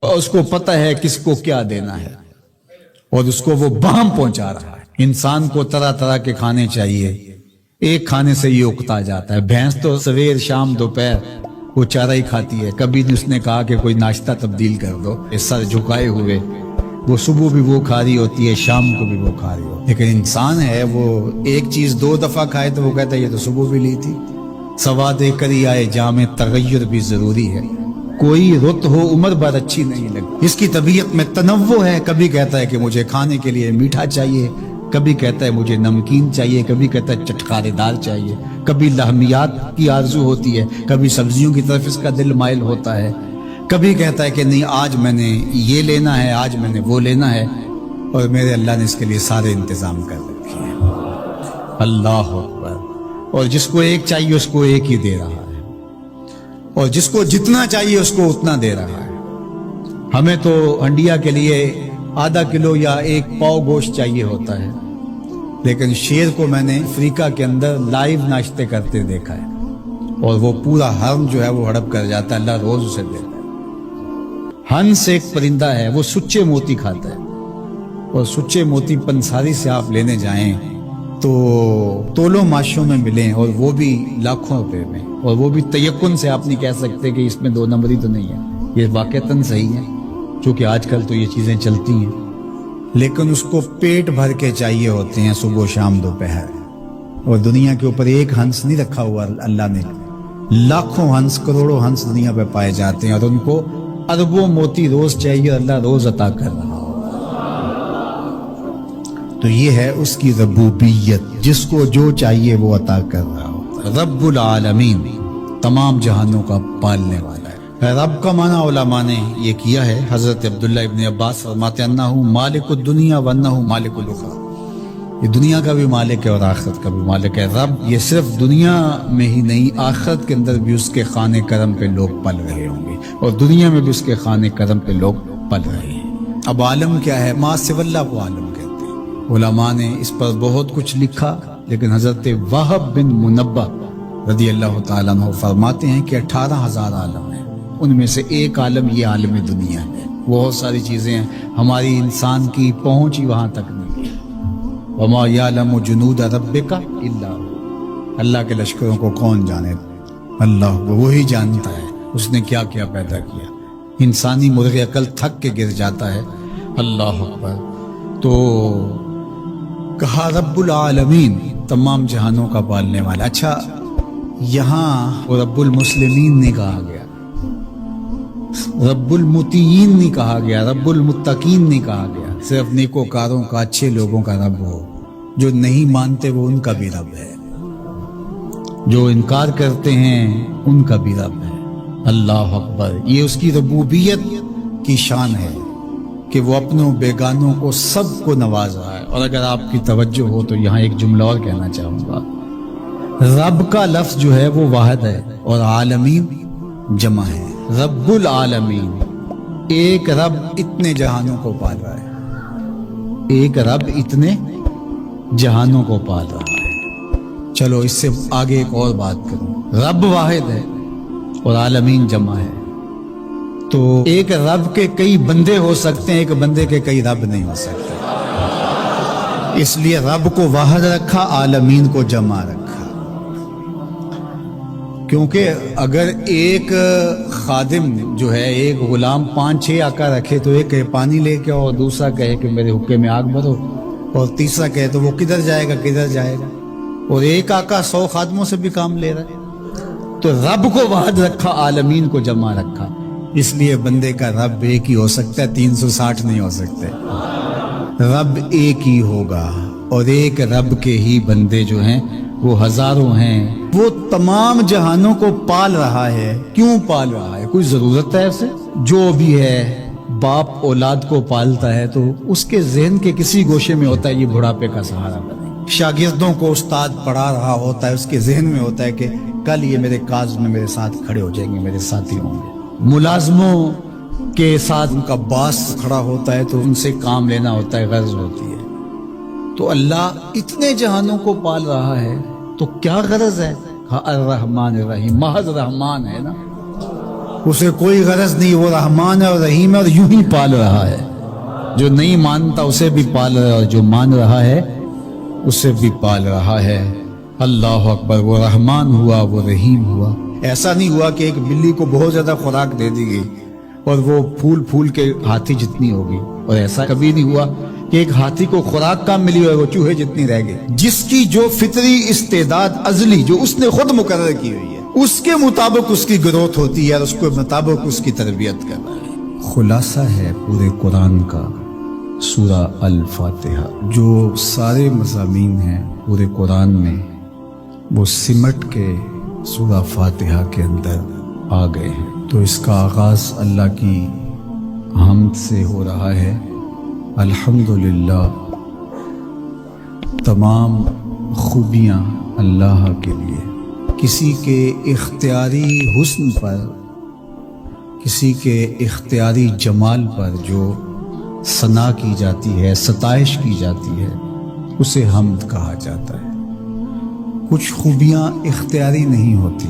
اور اس کو پتہ ہے کس کو کیا دینا ہے اور اس کو وہ بہم پہنچا رہا ہے۔ انسان کو طرح طرح کے کھانے چاہیے، ایک کھانے سے یہ اکتا جاتا ہے۔ بھینس تو سویر شام دوپہر وہ چارہ ہی کھاتی ہے، کبھی اس نے کہا کہ کوئی ناشتہ تبدیل کر دو، سر جھکائے ہوئے وہ صبح بھی وہ کھا رہی ہوتی ہے، شام کو بھی وہ کھا رہی ہوتی ہے۔ لیکن انسان ہے وہ ایک چیز 2 دفعہ کھائے تو وہ کہتا ہے یہ تو صبح بھی لی تھی۔ سواد کری آئے جامع تغیر بھی ضروری ہے، کوئی رت ہو عمر بھر اچھی نہیں لگتی۔ اس کی طبیعت میں تنوع ہے، کبھی کہتا ہے کہ مجھے کھانے کے لیے میٹھا چاہیے، کبھی کہتا ہے مجھے نمکین چاہیے، کبھی کہتا ہے چٹکارے دار چاہیے، کبھی لحمیات کی آرزو ہوتی ہے، کبھی سبزیوں کی طرف اس کا دل مائل ہوتا ہے، کبھی کہتا ہے کہ نہیں آج میں نے یہ لینا ہے، آج میں نے وہ لینا ہے، اور میرے اللہ نے اس کے لیے سارے انتظام کر رکھے ہیں۔ اللہ اکبر۔ اور جس کو ایک چاہیے اس کو ایک ہی دے رہا ہے، اور جس کو جتنا چاہیے اس کو اتنا دے رہا ہے۔ ہمیں تو ہنڈیا کے لیے ½ کلو یا 1 پاؤ گوشت چاہیے ہوتا ہے، لیکن شیر کو میں نے افریقہ کے اندر لائیو ناشتے کرتے دیکھا ہے، اور وہ پورا حرم جو ہے وہ ہڑپ کر جاتا ہے، اللہ روز اسے دیتا ہے۔ ہنس ایک پرندہ ہے، وہ سچے موتی کھاتا ہے، اور سچے موتی پنساری سے آپ لینے جائیں تو تولوں ماشوں میں ملیں، اور وہ بھی لاکھوں روپے میں، اور وہ بھی تیقن سے آپ نہیں کہہ سکتے کہ اس میں 2 نمبری تو نہیں ہے، یہ واقعتاً صحیح ہے، چونکہ آج کل تو یہ چیزیں چلتی ہیں، لیکن اس کو پیٹ بھر کے چاہیے ہوتے ہیں صبح شام دوپہر۔ اور دنیا کے اوپر ایک ہنس نہیں رکھا ہوا اللہ نے، لاکھوں ہنس کروڑوں ہنس دنیا پہ پائے جاتے ہیں، اور ان کو اربوں موتی روز چاہیے، اللہ روز عطا کر رہا ہو۔ تو یہ ہے اس کی ربوبیت، جس کو جو چاہیے وہ عطا کر رہا ہو۔ رب العالمین، تمام جہانوں کا پالنے والا ہے۔ رب کا معنی علماء نے یہ کیا ہے، حضرت عبداللہ ابن عباس فرماتے ہیں انہ مالک الدنیا وانہ مالک الاخرى، یہ دنیا کا بھی مالک ہے اور آخرت کا بھی مالک ہے۔ رب یہ صرف دنیا میں ہی نہیں، آخرت کے اندر بھی اس کے خانے کرم پہ لوگ پل رہے ہوں گے، اور دنیا میں بھی اس کے خانے کرم پہ لوگ پل رہے ہیں۔ اب عالم کیا ہے؟ ما سوی اللہ کو عالم کہتے ہیں۔ علماء نے اس پر بہت کچھ لکھا، لیکن حضرت وہب بن منبہ رضی اللہ تعالیٰ عنہ فرماتے ہیں کہ 18,000 عالم ہیں، ان میں سے ایک عالم یہ عالم دنیا ہے۔ بہت ساری چیزیں ہیں، ہماری انسان کی پہنچ ہی وہاں تک نہیں ہے۔ وما یعلم جنود ربک الا هو، اللہ کے لشکروں کو کون جانے؟ اللہ کو، وہی جانتا ہے اس نے کیا کیا پیدا کیا۔ انسانی مرغ عقل تھک کے گر جاتا ہے۔ اللہ اکبر۔ تو کہا رب العالمین، تمام جہانوں کا پالنے والا۔ اچھا، یہاں رب المسلمین نہیں کہا گیا، رب المطیعین نہیں کہا گیا، رب المتقین نہیں کہا گیا، صرف نیکوکاروں کا، اچھے لوگوں کا رب ہو۔ جو نہیں مانتے وہ ان کا بھی رب ہے، جو انکار کرتے ہیں ان کا بھی رب ہے۔ اللہ اکبر۔ یہ اس کی ربوبیت کی شان ہے کہ وہ اپنوں بیگانوں کو سب کو نواز رہا ہے۔ اور اگر آپ کی توجہ ہو تو یہاں ایک جملہ اور کہنا چاہوں گا، رب کا لفظ جو ہے وہ واحد ہے اور عالمین جمع ہے۔ رب العالمین، ایک رب اتنے جہانوں کو پال رہا ہے، ایک رب اتنے جہانوں کو پال رہا ہے۔ چلو اس سے آگے ایک اور بات کروں، رب واحد ہے اور عالمین جمع ہے، تو ایک رب کے کئی بندے ہو سکتے ہیں، ایک بندے کے کئی رب نہیں ہو سکتے، اس لیے رب کو واحد رکھا، عالمین کو جمع رکھا۔ کیونکہ اگر ایک خادم جو ہے، ایک غلام 5-6 آقا رکھے تو ایک کہے پانی لے کے اور دوسرا کہے کہ میرے حقے میں آگ بھرو، اور تیسرا کہے تو وہ کدھر جائے گا کدھر جائے گا، اور ایک آقا 100 خادموں سے بھی کام لے رہا ہے۔ تو رب کو واحد رکھا، عالمین کو جمع رکھا، اس لیے بندے کا رب ایک ہی ہو سکتا ہے، 360 نہیں ہو سکتے۔ رب ایک ہی ہوگا، اور ایک رب کے ہی بندے جو ہیں وہ ہزاروں ہیں۔ وہ تمام جہانوں کو پال رہا ہے۔ کیوں پال رہا ہے؟ کوئی ضرورت ہے اسے؟ جو بھی ہے، باپ اولاد کو پالتا ہے تو اس کے ذہن کے کسی گوشے میں ہوتا ہے یہ بڑھاپے کا سہارا بنے۔ شاگردوں کو استاد پڑھا رہا ہوتا ہے، اس کے ذہن میں ہوتا ہے کہ کل یہ میرے کاز میں میرے ساتھ کھڑے ہو جائیں گے، میرے ساتھی ہوں گے۔ ملازموں کے ساتھ ان کا باس کھڑا ہوتا ہے تو ان سے کام لینا ہوتا ہے، غرض ہوتی ہے۔ تو اللہ اتنے جہانوں کو پال رہا ہے تو کیا غرض ہے؟ الرحمن الرحیم، محض رحمان ہے نا۔ اسے کوئی غرض نہیں، وہ رحمان ہے اور رحیم ہے اور یوں ہی پال رہا ہے۔ جو نہیں مانتا اسے بھی پال رہا ہے اور جو مان رہا ہے اسے بھی پال رہا ہے۔ اللہ اکبر، وہ رحمان ہوا، وہ رحیم ہوا۔ ایسا نہیں ہوا کہ ایک بلی کو بہت زیادہ خوراک دے دی گئی اور وہ پھول پھول کے ہاتھی جتنی ہوگی، اور ایسا کبھی نہیں ہوا کہ ایک ہاتھی کو خوراک کم ملی اور وہ چوہے جتنی رہ گئی۔ جس کی جو فطری استعداد ازلی جو اس نے خود مقرر کی ہوئی ہے، اس کے مطابق اس کی گروتھ ہوتی ہے اور اس کے مطابق اس کی تربیت کرنا ہے۔ خلاصہ ہے پورے قرآن کا سورہ الفاتحہ۔ جو سارے مضامین ہیں پورے قرآن میں وہ سمٹ کے سورہ فاتحہ کے اندر آ گئے ہیں۔ تو اس کا آغاز اللہ کی حمد سے ہو رہا ہے۔ الحمدللہ، تمام خوبیاں اللہ کے لیے۔ کسی کے اختیاری حسن پر، کسی کے اختیاری جمال پر جو ثنا کی جاتی ہے، ستائش کی جاتی ہے، اسے حمد کہا جاتا ہے۔ کچھ خوبیاں اختیاری نہیں ہوتی،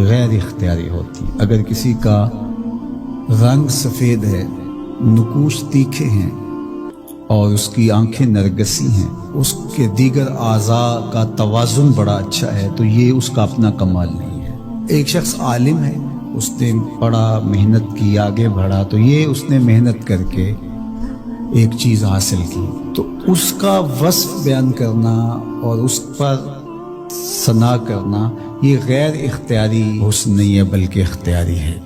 غیر اختیاری ہوتی۔ اگر کسی کا رنگ سفید ہے، نقوش تیکھے ہیں اور اس کی آنکھیں نرگسی ہیں، اس کے دیگر اعضاء کا توازن بڑا اچھا ہے، تو یہ اس کا اپنا کمال نہیں ہے۔ ایک شخص عالم ہے، اس نے پڑھا، محنت کی، آگے بڑھا، تو یہ اس نے محنت کر کے ایک چیز حاصل کی، تو اس کا وصف بیان کرنا اور اس پر ثنا کرنا یہ غیر اختیاری حسن نہیں ہے بلکہ اختیاری ہے۔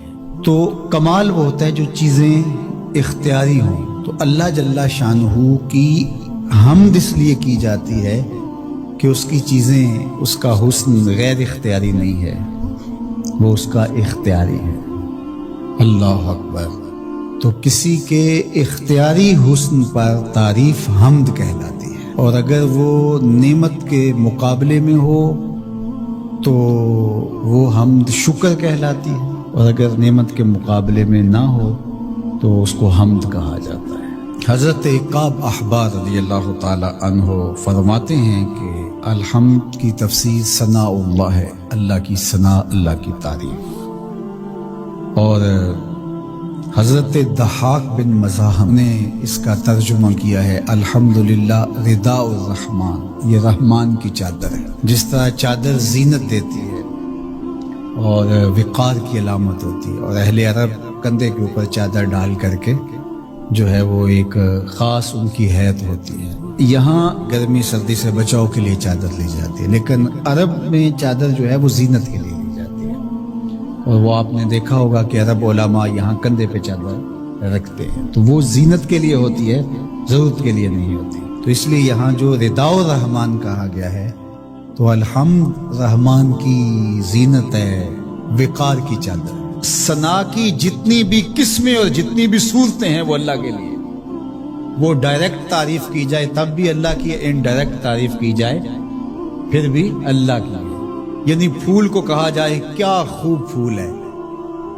تو کمال وہ ہوتا ہے جو چیزیں اختیاری ہوں۔ تو اللہ جل شانہ کی حمد اس لیے کی جاتی ہے کہ اس کی چیزیں، اس کا حسن غیر اختیاری نہیں ہے، وہ اس کا اختیاری ہے۔ اللہ اکبر۔ تو کسی کے اختیاری حسن پر تعریف حمد کہلاتی ہے، اور اگر وہ نعمت کے مقابلے میں ہو تو وہ حمد شکر کہلاتی ہے، اور اگر نعمت کے مقابلے میں نہ ہو تو اس کو حمد کہا جاتا ہے۔ حضرت کعب احبار رضی اللہ تعالی عنہ فرماتے ہیں کہ الحمد کی تفسیر ثناء اللہ ہے، اللہ کی ثنا، اللہ کی تعریف۔ اور حضرت ضحاک بن مزاحم نے اس کا ترجمہ کیا ہے الحمدللہ رداء الرحمن، یہ رحمان کی چادر ہے۔ جس طرح چادر زینت دیتی ہے اور وقار کی علامت ہوتی ہے، اور اہل عرب کندھے کے اوپر چادر ڈال کر کے جو ہے وہ ایک خاص ان کی حیت ہوتی ہے۔ یہاں گرمی سردی سے بچاؤ کے لیے چادر لی جاتی ہے، لیکن عرب میں چادر جو ہے وہ زینت کے لیے لی جاتی ہے، اور وہ آپ نے دیکھا ہوگا کہ عرب علماء یہاں کندھے پہ چادر رکھتے ہیں، تو وہ زینت کے لیے ہوتی ہے، ضرورت کے لیے نہیں ہوتی۔ تو اس لیے یہاں جو رداء الرحمن کہا گیا ہے تو الحمد رحمان کی زینت ہے، وقار کی چادر ہے۔ ثنا کی جتنی بھی قسمیں اور جتنی بھی صورتیں ہیں وہ اللہ کے لیے۔ وہ ڈائریکٹ تعریف کی جائے تب بھی اللہ کی، انڈائریکٹ تعریف کی جائے پھر بھی اللہ کی ہے۔ یعنی پھول کو کہا جائے کیا خوب پھول ہے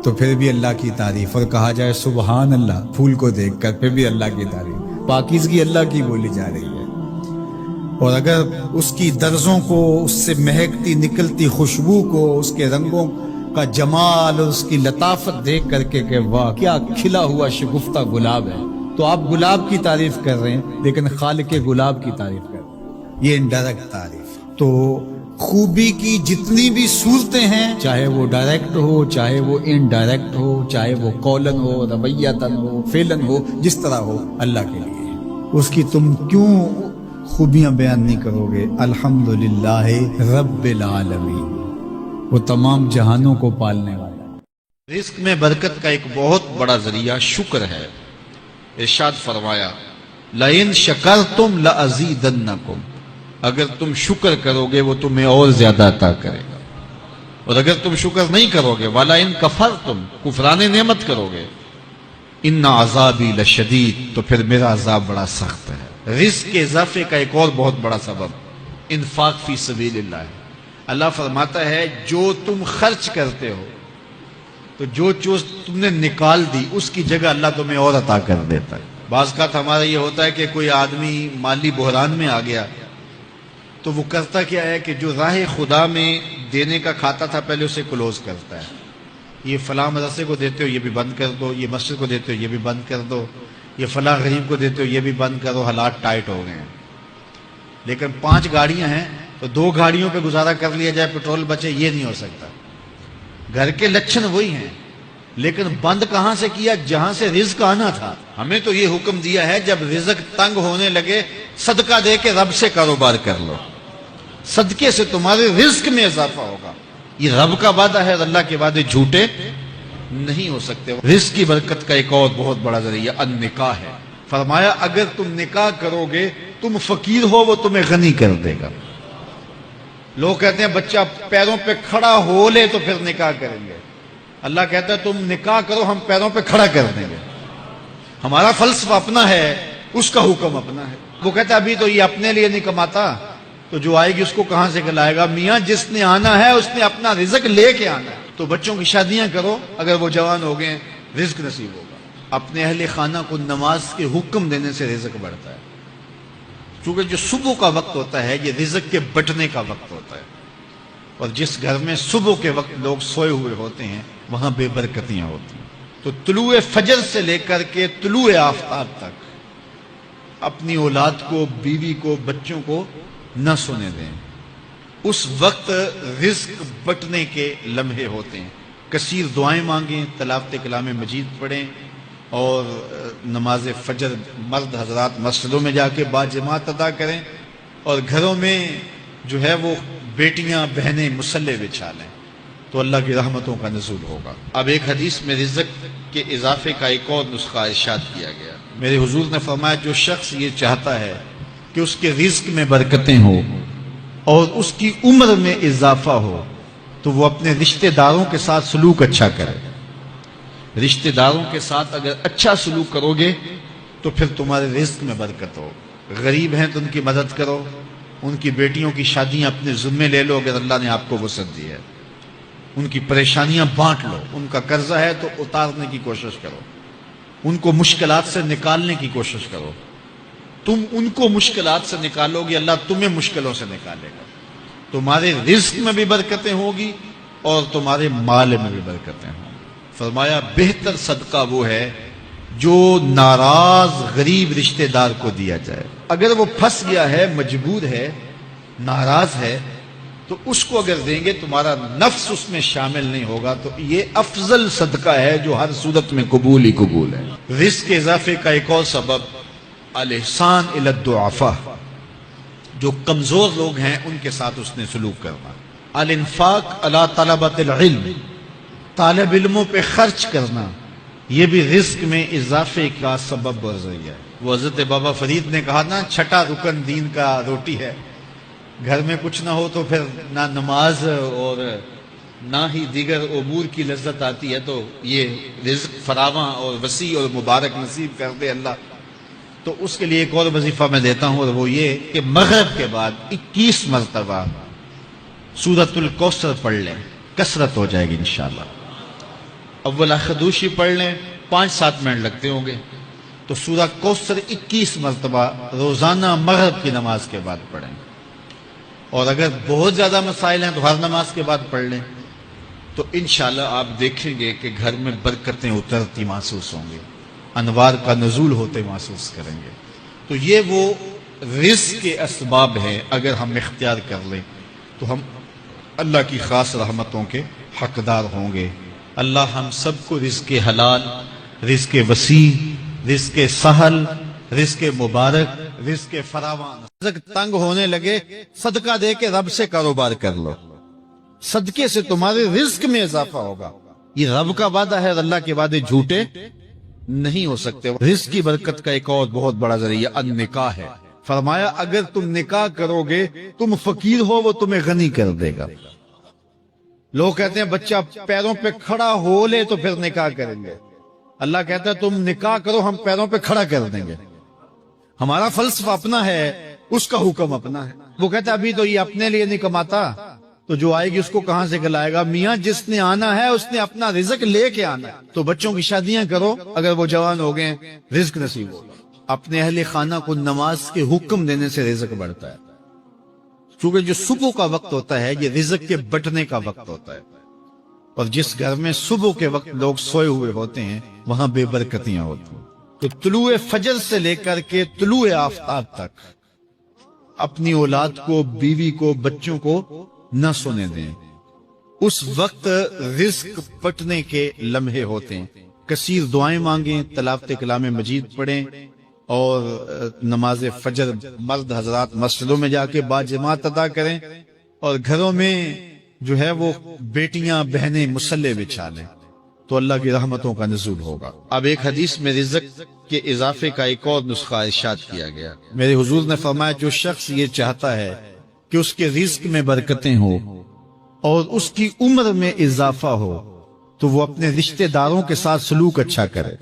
تو پھر بھی اللہ کی تعریف، اور کہا جائے سبحان اللہ پھول کو دیکھ کر پھر بھی اللہ کی تعریف۔ پاکیزگی اللہ کی بولی جا رہی ہے، اور اگر اس کی درزوں کو، اس سے مہکتی نکلتی خوشبو کو، اس کے رنگوں کا جمال اور اس کی لطافت دیکھ کر کے کہ واہ کیا کھلا ہوا شگفتہ گلاب ہے، تو آپ گلاب کی تعریف کر رہے ہیں لیکن خالق گلاب کی تعریف کر رہے ہیں، یہ انڈائریکٹ تعریف۔ تو خوبی کی جتنی بھی صورتیں ہیں، چاہے وہ ڈائریکٹ ہو، چاہے وہ انڈائریکٹ ہو، چاہے وہ قولن ہو، رویتاً ہو، فعلاً ہو، جس طرح ہو، اللہ کے لیے ہے۔ اس کی تم کیوں خوبیاں بیان نہیں کرو گے؟ الحمدللہ رب العالمین، وہ تمام جہانوں کو پالنے والا۔ رزق میں برکت کا ایک بہت بڑا ذریعہ شکر ہے۔ ارشاد فرمایا لَإِن شَكَرْتُمْ لَأَزِيدَنَّكُمْ، اگر تم شکر کرو گے وہ تمہیں اور زیادہ عطا کرے گا، اور اگر تم شکر نہیں کرو گے وَلَئِن كَفَرْتُمْ، کفران نعمت کرو گے، إِنَّ عَذَابِي لَشَدِيدٌ، تو پھر میرا عذاب بڑا سخت ہے۔ رزق کے اضافے کا ایک اور بہت بڑا سبب انفاق فی سبیل اللہ ہے۔ اللہ فرماتا ہے جو تم خرچ کرتے ہو، تو جو چیز تم نے نکال دی اس کی جگہ اللہ تمہیں اور عطا کر دیتا ہے۔ بعض اوقات ہمارا یہ ہوتا ہے کہ کوئی آدمی مالی بحران میں آ گیا تو وہ کرتا کیا ہے کہ جو راہ خدا میں دینے کا کھاتا تھا پہلے اسے کلوز کرتا ہے، یہ فلاں مدرسے کو دیتے ہو یہ بھی بند کر دو، یہ مسجد کو دیتے ہو یہ بھی بند کر دو، یہ فلاں غریب کو دیتے ہو یہ بھی بند کرو، حالات ٹائٹ ہو گئے ہیں۔ لیکن 5 گاڑیاں ہیں تو 2 گاڑیوں پہ گزارا کر لیا جائے، پیٹرول بچے، یہ نہیں ہو سکتا۔ گھر کے لچھن وہی ہیں، لیکن بند کہاں سے کیا؟ جہاں سے رزق آنا تھا۔ ہمیں تو یہ حکم دیا ہے جب رزق تنگ ہونے لگے صدقہ دے کے رب سے کاروبار کر لو، صدقے سے تمہارے رزق میں اضافہ ہوگا۔ یہ رب کا وعدہ ہے، اللہ کے وعدے جھوٹے نہیں ہو سکتے۔ رزق کی برکت کا ایک اور بہت بڑا ذریعہ النکاح ہے۔ فرمایا اگر تم نکاح کرو گے، تم فقیر ہو وہ تمہیں غنی کر دے گا۔ لوگ کہتے ہیں بچہ پیروں پہ کھڑا ہو لے تو پھر نکاح کریں گے، اللہ کہتا ہے تم نکاح کرو ہم پیروں پہ کھڑا کر دیں گے۔ ہمارا فلسفہ اپنا ہے، اس کا حکم اپنا ہے۔ وہ کہتا ہے ابھی تو یہ اپنے لیے نہیں کماتا تو جو آئے گی اس کو کہاں سے کھلائے گا؟ میاں جس نے آنا ہے اس نے اپنا رزق لے کے آنا ہے۔ تو بچوں کی شادیاں کرو، اگر وہ جوان ہو گئے رزق نصیب ہوگا۔ اپنے اہل خانہ کو نماز کے حکم دینے سے رزق بڑھتا ہے، کیونکہ جو صبح کا وقت ہوتا ہے یہ رزق کے بٹنے کا وقت ہوتا ہے، اور جس گھر میں صبح کے وقت لوگ سوئے ہوئے ہوتے ہیں وہاں بے برکتیاں ہوتی ہیں۔ تو طلوع فجر سے لے کر کے طلوع آفتاب تک اپنی اولاد کو، بیوی کو، بچوں کو نہ سونے دیں۔ اس وقت رزق بٹنے کے لمحے ہوتے ہیں۔ کثیر دعائیں مانگیں، تلاوت کلام مجید پڑھیں، اور نماز فجر مرد حضرات مسجدوں میں جا کے باجماعت ادا کریں، اور گھروں میں جو ہے وہ بیٹیاں بہنیں مصلے بچھا لیں، تو اللہ کی رحمتوں کا نزول ہوگا۔ اب ایک حدیث میں رزق کے اضافے کا ایک اور نسخہ ارشاد کیا گیا۔ میرے حضور نے فرمایا جو شخص یہ چاہتا ہے کہ اس کے رزق میں برکتیں ہوں اور اس کی عمر میں اضافہ ہو تو وہ اپنے رشتہ داروں کے ساتھ سلوک اچھا کرے۔ رشتہ داروں کے ساتھ اگر اچھا سلوک کرو گے تو پھر تمہارے رزق میں برکت ہو۔ غریب ہیں تو ان کی مدد کرو، ان کی بیٹیوں کی شادیاں اپنے ذمے لے لو اگر اللہ نے آپ کو وسعت دی ہے، ان کی پریشانیاں بانٹ لو، ان کا قرضہ ہے تو اتارنے کی کوشش کرو، ان کو مشکلات سے نکالنے کی کوشش کرو۔ تم ان کو مشکلات سے نکالو گے، اللہ تمہیں مشکلوں سے نکالے گا۔ تمہارے رزق میں بھی برکتیں ہوگی اور تمہارے مال میں بھی برکتیں ہوں۔ فرمایا بہتر صدقہ وہ ہے جو ناراض غریب رشتہ دار کو دیا جائے۔ اگر وہ پھنس گیا ہے، مجبور ہے، ناراض ہے، تو اس کو اگر دیں گے تمہارا نفس اس میں شامل نہیں ہوگا، تو یہ افضل صدقہ ہے جو ہر صورت میں قبول ہی قبول ہے۔ رزق کے اضافے کا ایک اور سبب الاحسان الی الضعفاء، جو کمزور لوگ ہیں ان کے ساتھ اس نے سلوک کرنا۔ الانفاق علی طلبۃ العلم، طالب علموں پہ خرچ کرنا، یہ بھی رزق میں اضافے کا سبب اور ذریعہ ہے۔ وہ حضرت بابا فرید نے کہا نا، چھٹا رکن دین کا روٹی ہے۔ گھر میں کچھ نہ ہو تو پھر نہ نماز اور نہ ہی دیگر امور کی لذت آتی ہے، تو یہ رزق فراواں اور وسیع اور مبارک نصیب کر دے اللہ۔ تو اس کے لیے ایک اور وظیفہ میں دیتا ہوں، اور وہ یہ کہ مغرب کے بعد 21 مرتبہ سورۃ الکوثر پڑھ لیں، کثرت ہو جائے گی انشاءاللہ۔ اول خدوشی پڑھ لیں، 5-7 منٹ لگتے ہوں گے، تو سورہ کوثر 21 مرتبہ روزانہ مغرب کی نماز کے بعد پڑھیں۔ اور اگر بہت زیادہ مسائل ہیں تو ہر نماز کے بعد پڑھ لیں، تو انشاءاللہ آپ دیکھیں گے کہ گھر میں برکتیں اترتی محسوس ہوں گی، انوار کا نزول ہوتے محسوس کریں گے۔ تو یہ وہ رزق کے اسباب ہیں، اگر ہم اختیار کر لیں تو ہم اللہ کی خاص رحمتوں کے حقدار ہوں گے۔ اللہ ہم سب کو رزق حلال، رزق وسیع، رزق سہل، رزق مبارک، رزق فراوان۔ رزق تنگ ہونے لگے صدقہ دے کے رب سے کاروبار کر لو، صدقے سے تمہارے رزق میں اضافہ ہوگا۔ یہ رب کا وعدہ ہے، اللہ کے وعدے جھوٹے نہیں ہو سکتے۔ رزق کی برکت کا ایک اور بہت بڑا ذریعہ النکاح ہے۔ فرمایا اگر تم نکاح کرو گے، تم فقیر ہو وہ تمہیں غنی کر دے گا۔ لوگ کہتے ہیں بچہ پیروں پہ کھڑا ہو لے تو پھر نکاح کریں گے، اللہ کہتا ہے تم نکاح کرو ہم پیروں پہ کھڑا کر دیں گے۔ ہمارا فلسفہ اپنا ہے، اس کا حکم اپنا ہے۔ وہ کہتا ہے ابھی تو یہ اپنے لیے نہیں کماتا تو جو آئے گی اس کو کہاں سے کھلائے گا؟ میاں جس نے آنا ہے اس نے اپنا رزق لے کے آنا ہے۔ تو بچوں کی شادیاں کرو، اگر وہ جوان ہو گئے رزق نصیب ہوگا۔ اپنے اہل خانہ کو نماز کے حکم دینے سے رزق بڑھتا ہے، کیونکہ جو صبح کا وقت ہوتا ہے یہ رزق کے بٹنے کا وقت ہوتا ہے۔ اور جس گھر میں صبح کے وقت لوگ سوئے ہوئے ہوتے ہیں وہاں بے برکتیاں ہوتی ہیں۔ تو طلوع فجر سے لے کر کے طلوع آفتاب تک اپنی اولاد کو، بیوی کو، بچوں کو نہ سونے دیں۔ اس وقت رزق پٹنے کے لمحے ہوتے ہیں۔ کثیر دعائیں مانگیں، تلاوت کلام مجید پڑھیں، اور نماز فجر مرد حضرات مسجدوں میں جا کے باجماعت ادا کریں، اور گھروں میں جو ہے وہ بیٹیاں بہنیں مصلے بچھا لیں، تو اللہ کی رحمتوں کا نزول ہوگا۔ اب ایک حدیث میں رزق کے اضافے کا ایک اور نسخہ ارشاد کیا گیا۔ میرے حضور نے فرمایا جو شخص یہ چاہتا ہے کہ اس کے رزق میں برکتیں ہو اور اس کی عمر میں اضافہ ہو تو وہ اپنے رشتہ داروں کے ساتھ سلوک اچھا کرے۔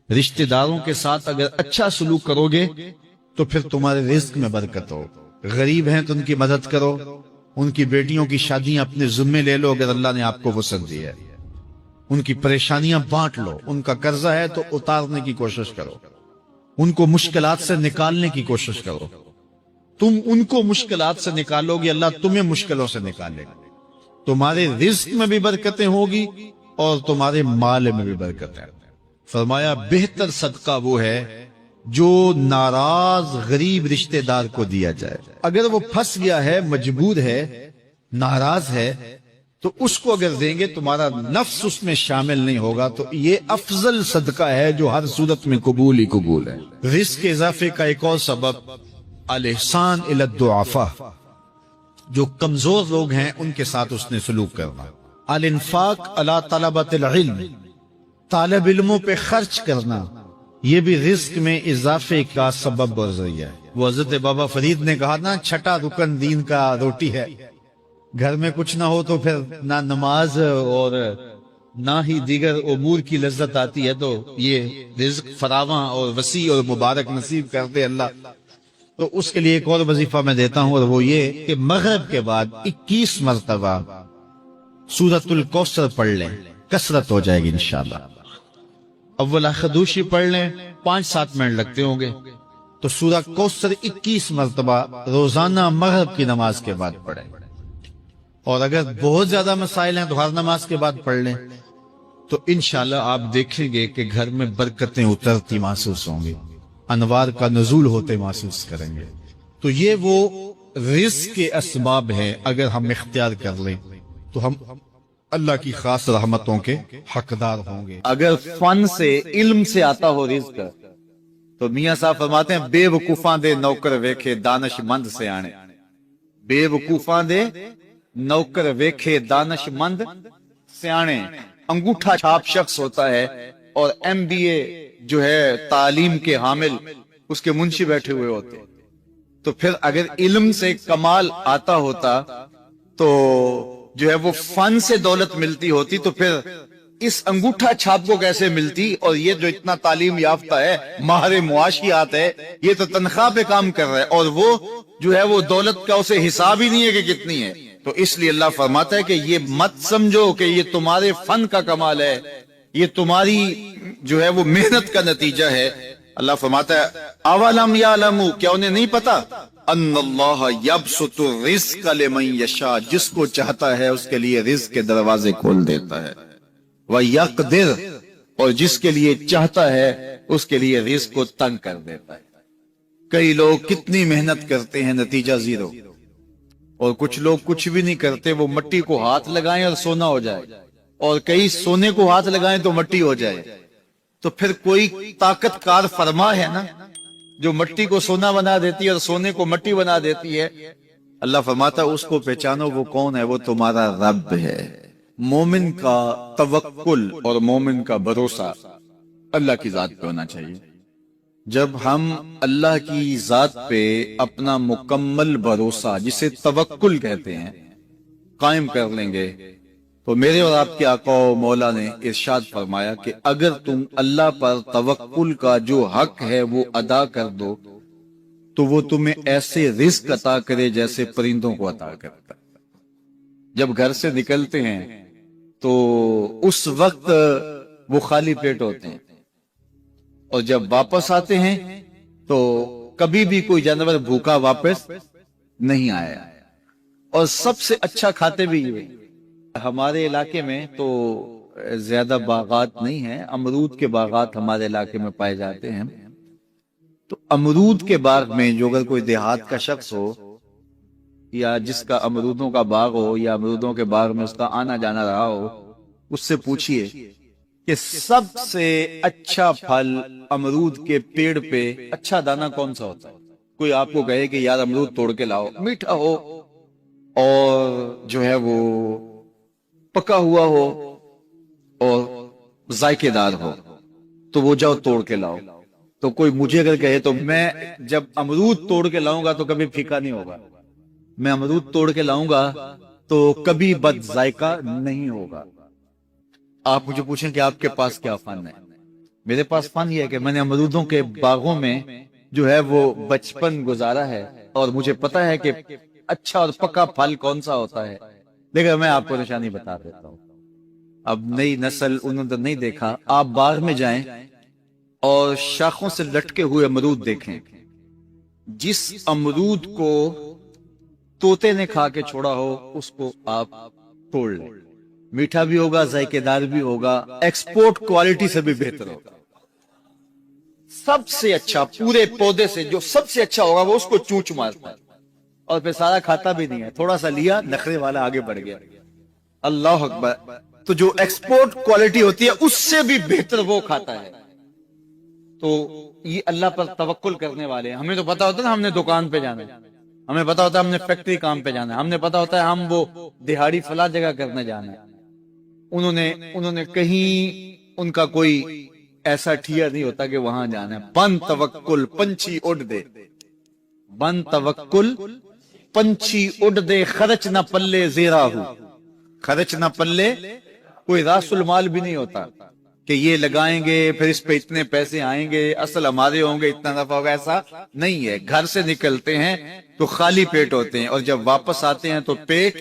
رشتہ داروں کے ساتھ اگر اچھا سلوک کرو گے تو پھر تمہارے رزق میں برکت ہو۔ غریب ہیں تو ان کی مدد کرو، ان کی بیٹیوں کی شادیاں اپنے ذمے لے لو اگر اللہ نے آپ کو وسعت دی ہے، ان کی پریشانیاں بانٹ لو، ان کا قرضہ ہے تو اتارنے کی کوشش کرو، ان کو مشکلات سے نکالنے کی کوشش کرو۔ تم ان کو مشکلات سے نکالو گے، اللہ تمہیں مشکلوں سے نکالے گا، تمہارے رزق میں بھی برکتیں ہوگی اور تمہارے مال میں بھی برکتیں۔ فرمایا بہتر صدقہ وہ ہے جو ناراض غریب رشتہ دار کو دیا جائے۔ اگر وہ پھنس گیا ہے، مجبور ہے، ناراض ہے، تو اس کو اگر دیں گے تمہارا نفس اس میں شامل نہیں ہوگا، تو یہ افضل صدقہ ہے جو ہر صورت میں قبول ہی قبول ہے۔ رزق کے اضافے کا ایک اور سبب الاحسان الی الضعفاء، جو کمزور لوگ ہیں ان کے ساتھ اس نے سلوک کرنا۔ الانفاق علی طلبۃ العلم، طالب علموں پہ خرچ کرنا، یہ بھی رزق میں اضافے کا سبب اور ذریعہ ہے۔ وہ حضرت بابا فرید نے کہا نا، چھٹا رکن دین کا روٹی ہے۔ گھر میں کچھ نہ ہو تو پھر نہ نماز اور نہ ہی دیگر امور کی لذت آتی ہے، تو یہ رزق فراواں اور وسیع اور مبارک نصیب کرتے اللہ۔ تو اس کے لیے ایک اور وظیفہ میں دیتا ہوں، اور وہ یہ کہ مغرب کے بعد 21 مرتبہ سورۃ الکوثر پڑھ لیں، کثرت ہو جائے گی انشاءاللہ۔ اول خدوشی پڑھ لیں، 5-7 منٹ لگتے ہوں گے، تو سورہ کوثر 21 مرتبہ روزانہ مغرب کی نماز کے بعد پڑھیں۔ اور اگر بہت زیادہ مسائل ہیں تو ہر نماز کے بعد پڑھ لیں، تو انشاءاللہ آپ دیکھیں گے کہ گھر میں برکتیں اترتی محسوس ہوں گی، انوار کا نزول ہوتے محسوس کریں گے۔ تو یہ وہ رزق کے اسباب ہیں، اگر ہم اختیار کر لیں تو ہم اللہ کی خاص رحمتوں کے حقدار ہوں گے۔ اگر فن سے، علم سے آتا ہو رزق، تو میاں صاحب فرماتے ہیں بے وقوفاں دے نوکر ویکھے دانش مند سے آنے۔ بے وقوفاں دے نوکر ویکھے دانش مند سیانے۔ انگوٹھا چھاپ شخص ہوتا ہے اور MBA جو ہے تعلیم کے حامل، اس کے منشی بیٹھے ہوئے ہوتے، تو پھر اگر علم سے کمال آتا ہوتا تو جو ہے وہ فن سے دولت ملتی ہوتی، تو پھر اس انگوٹھا چھاپ کو کیسے ملتی؟ اور یہ جو اتنا تعلیم یافتہ ہے، ماہر معاشیات ہے، یہ تو تنخواہ پہ کام کر رہا ہے، اور وہ جو ہے وہ دولت کا اسے حساب ہی نہیں ہے کہ کتنی ہے۔ تو اس لیے اللہ فرماتا ہے کہ یہ مت سمجھو کہ یہ تمہارے فن کا کمال ہے، یہ تمہاری جو ہے وہ محنت کا نتیجہ ہے۔ اللہ فرماتا ہے اولم یعلموا، کیا انہیں نہیں پتا؟ ان اللہ یبسط الرزق لمن یشاء، جس کو چاہتا ہے اس کے لیے رزق کے دروازے کھول دیتا ہے، ویقدر، اور جس کے لیے چاہتا ہے اس کے لیے رزق کو تنگ کر دیتا ہے۔ کئی لوگ کتنی محنت کرتے ہیں، نتیجہ زیرو، اور کچھ لوگ کچھ بھی نہیں کرتے، وہ مٹی کو ہاتھ لگائیں اور سونا ہو جائے، اور کئی سونے کو ہاتھ لگائیں تو مٹی ہو جائے۔ تو پھر کوئی طاقت کار فرما ہے نا جو مٹی کو سونا بنا دیتی ہے اور سونے کو مٹی بنا دیتی ہے۔ اللہ فرماتا ہے اس کو پہچانو، وہ کون ہے؟ وہ تمہارا رب ہے۔ مومن کا توکل اور مومن کا بھروسہ اللہ کی ذات پہ ہونا چاہیے۔ جب ہم اللہ کی ذات پہ اپنا مکمل بھروسہ، جسے توکل کہتے ہیں، قائم کر لیں گے، تو میرے اور آپ کے آقا و مولا نے ارشاد فرمایا کہ اگر تم اللہ پر توکل کا جو حق ہے وہ ادا کر دو تو وہ تمہیں ایسے رزق عطا کرے جیسے پرندوں کو عطا کرتا ہے۔ جب گھر سے نکلتے ہیں تو اس وقت وہ خالی پیٹ ہوتے ہیں، اور جب واپس آتے ہیں تو کبھی بھی کوئی جانور بھوکا واپس نہیں آیا، اور سب سے اچھا کھاتے بھی یہ، ہمارے علاقے میں تو زیادہ باغات نہیں ہیں، امرود کے باغات ہمارے علاقے میں پائے جاتے ہیں. تو امرود کے باغ میں جو اگر کوئی دیہات کا شخص ہو یا جس کا امرودوں کا باغ ہو یا امرودوں کے باغ میں اس کا آنا جانا رہا ہو، اس سے پوچھئے کہ سب سے اچھا پھل امرود کے پیڑ پہ اچھا دانہ کون سا ہوتا ہے. کوئی آپ کو کہے کہ یار امرود توڑ کے لاؤ، میٹھا ہو اور جو ہے وہ پکا ہوا ہو اور ذائقے دار ہو، تو وہ جاؤ توڑ کے لاؤ. تو کوئی مجھے اگر کہے تو میں جب امرود توڑ کے لاؤں گا تو کبھی پھیکا نہیں ہوگا، میں امرود توڑ کے لاؤں گا تو کبھی بد ذائقہ نہیں ہوگا. آپ مجھے پوچھیں کہ آپ کے پاس کیا فن ہے؟ میرے پاس فن یہ ہے کہ میں نے امرودوں کے باغوں میں جو ہے وہ بچپن گزارا ہے اور مجھے پتا ہے کہ اچھا اور پکا پھل کون سا ہوتا ہے. لیکن میں آپ کو نشانی بتا دیتا ہوں. اب نئی نسل انہوں نے نہیں دیکھا، آپ باغ میں جائیں اور شاخوں سے لٹکے ہوئے امرود دیکھیں. جس امرود کو طوطے نے کھا کے چھوڑا ہو اس کو آپ توڑ لیں، میٹھا بھی ہوگا، ذائقے دار بھی ہوگا، ایکسپورٹ کوالٹی سے بھی بہتر ہوگا. سب سے اچھا پورے پودے سے جو سب سے اچھا ہوگا وہ اس کو چونچ مارتا ہے اور پھر سارا کھاتا بھی نہیں ہے، تھوڑا سا لیا، نخرے والا آگے بڑھ گیا. اللہ اکبر. تو جو ایکسپورٹ کوالٹی ہوتی ہے اس سے بھی بہتر وہ کھاتا ہے. تو یہ اللہ پر توکل کرنے والے ہیں. ہمیں تو پتا ہوتا ہے نا ہم نے دکان پہ جانا ہے، ہمیں پتا ہوتا ہے ہم نے فیکٹری کام پہ جانا ہے، ہم نے پتا ہوتا ہے ہم وہ دہاڑی فلاں جگہ کرنے جانا ہے. انہوں نے کہیں ان کا کوئی ایسا ٹھیا نہیں ہوتا کہ وہاں جانا ہے. بن توکل پنچھی اڑ دے، بن توکل پنچھی اڑ دے، خرچ نہ پلے زیرا ہو. خرچ نہ پلے، کوئی راس المال بھی نہیں ہوتا کہ یہ لگائیں گے پھر اس پہ اتنے پیسے آئیں گے، اصل ہمارے ہوں گے، اتنا نفع ہوگا. ایسا نہیں ہے. گھر سے نکلتے ہیں تو خالی پیٹ ہوتے ہیں اور جب واپس آتے ہیں تو پیٹ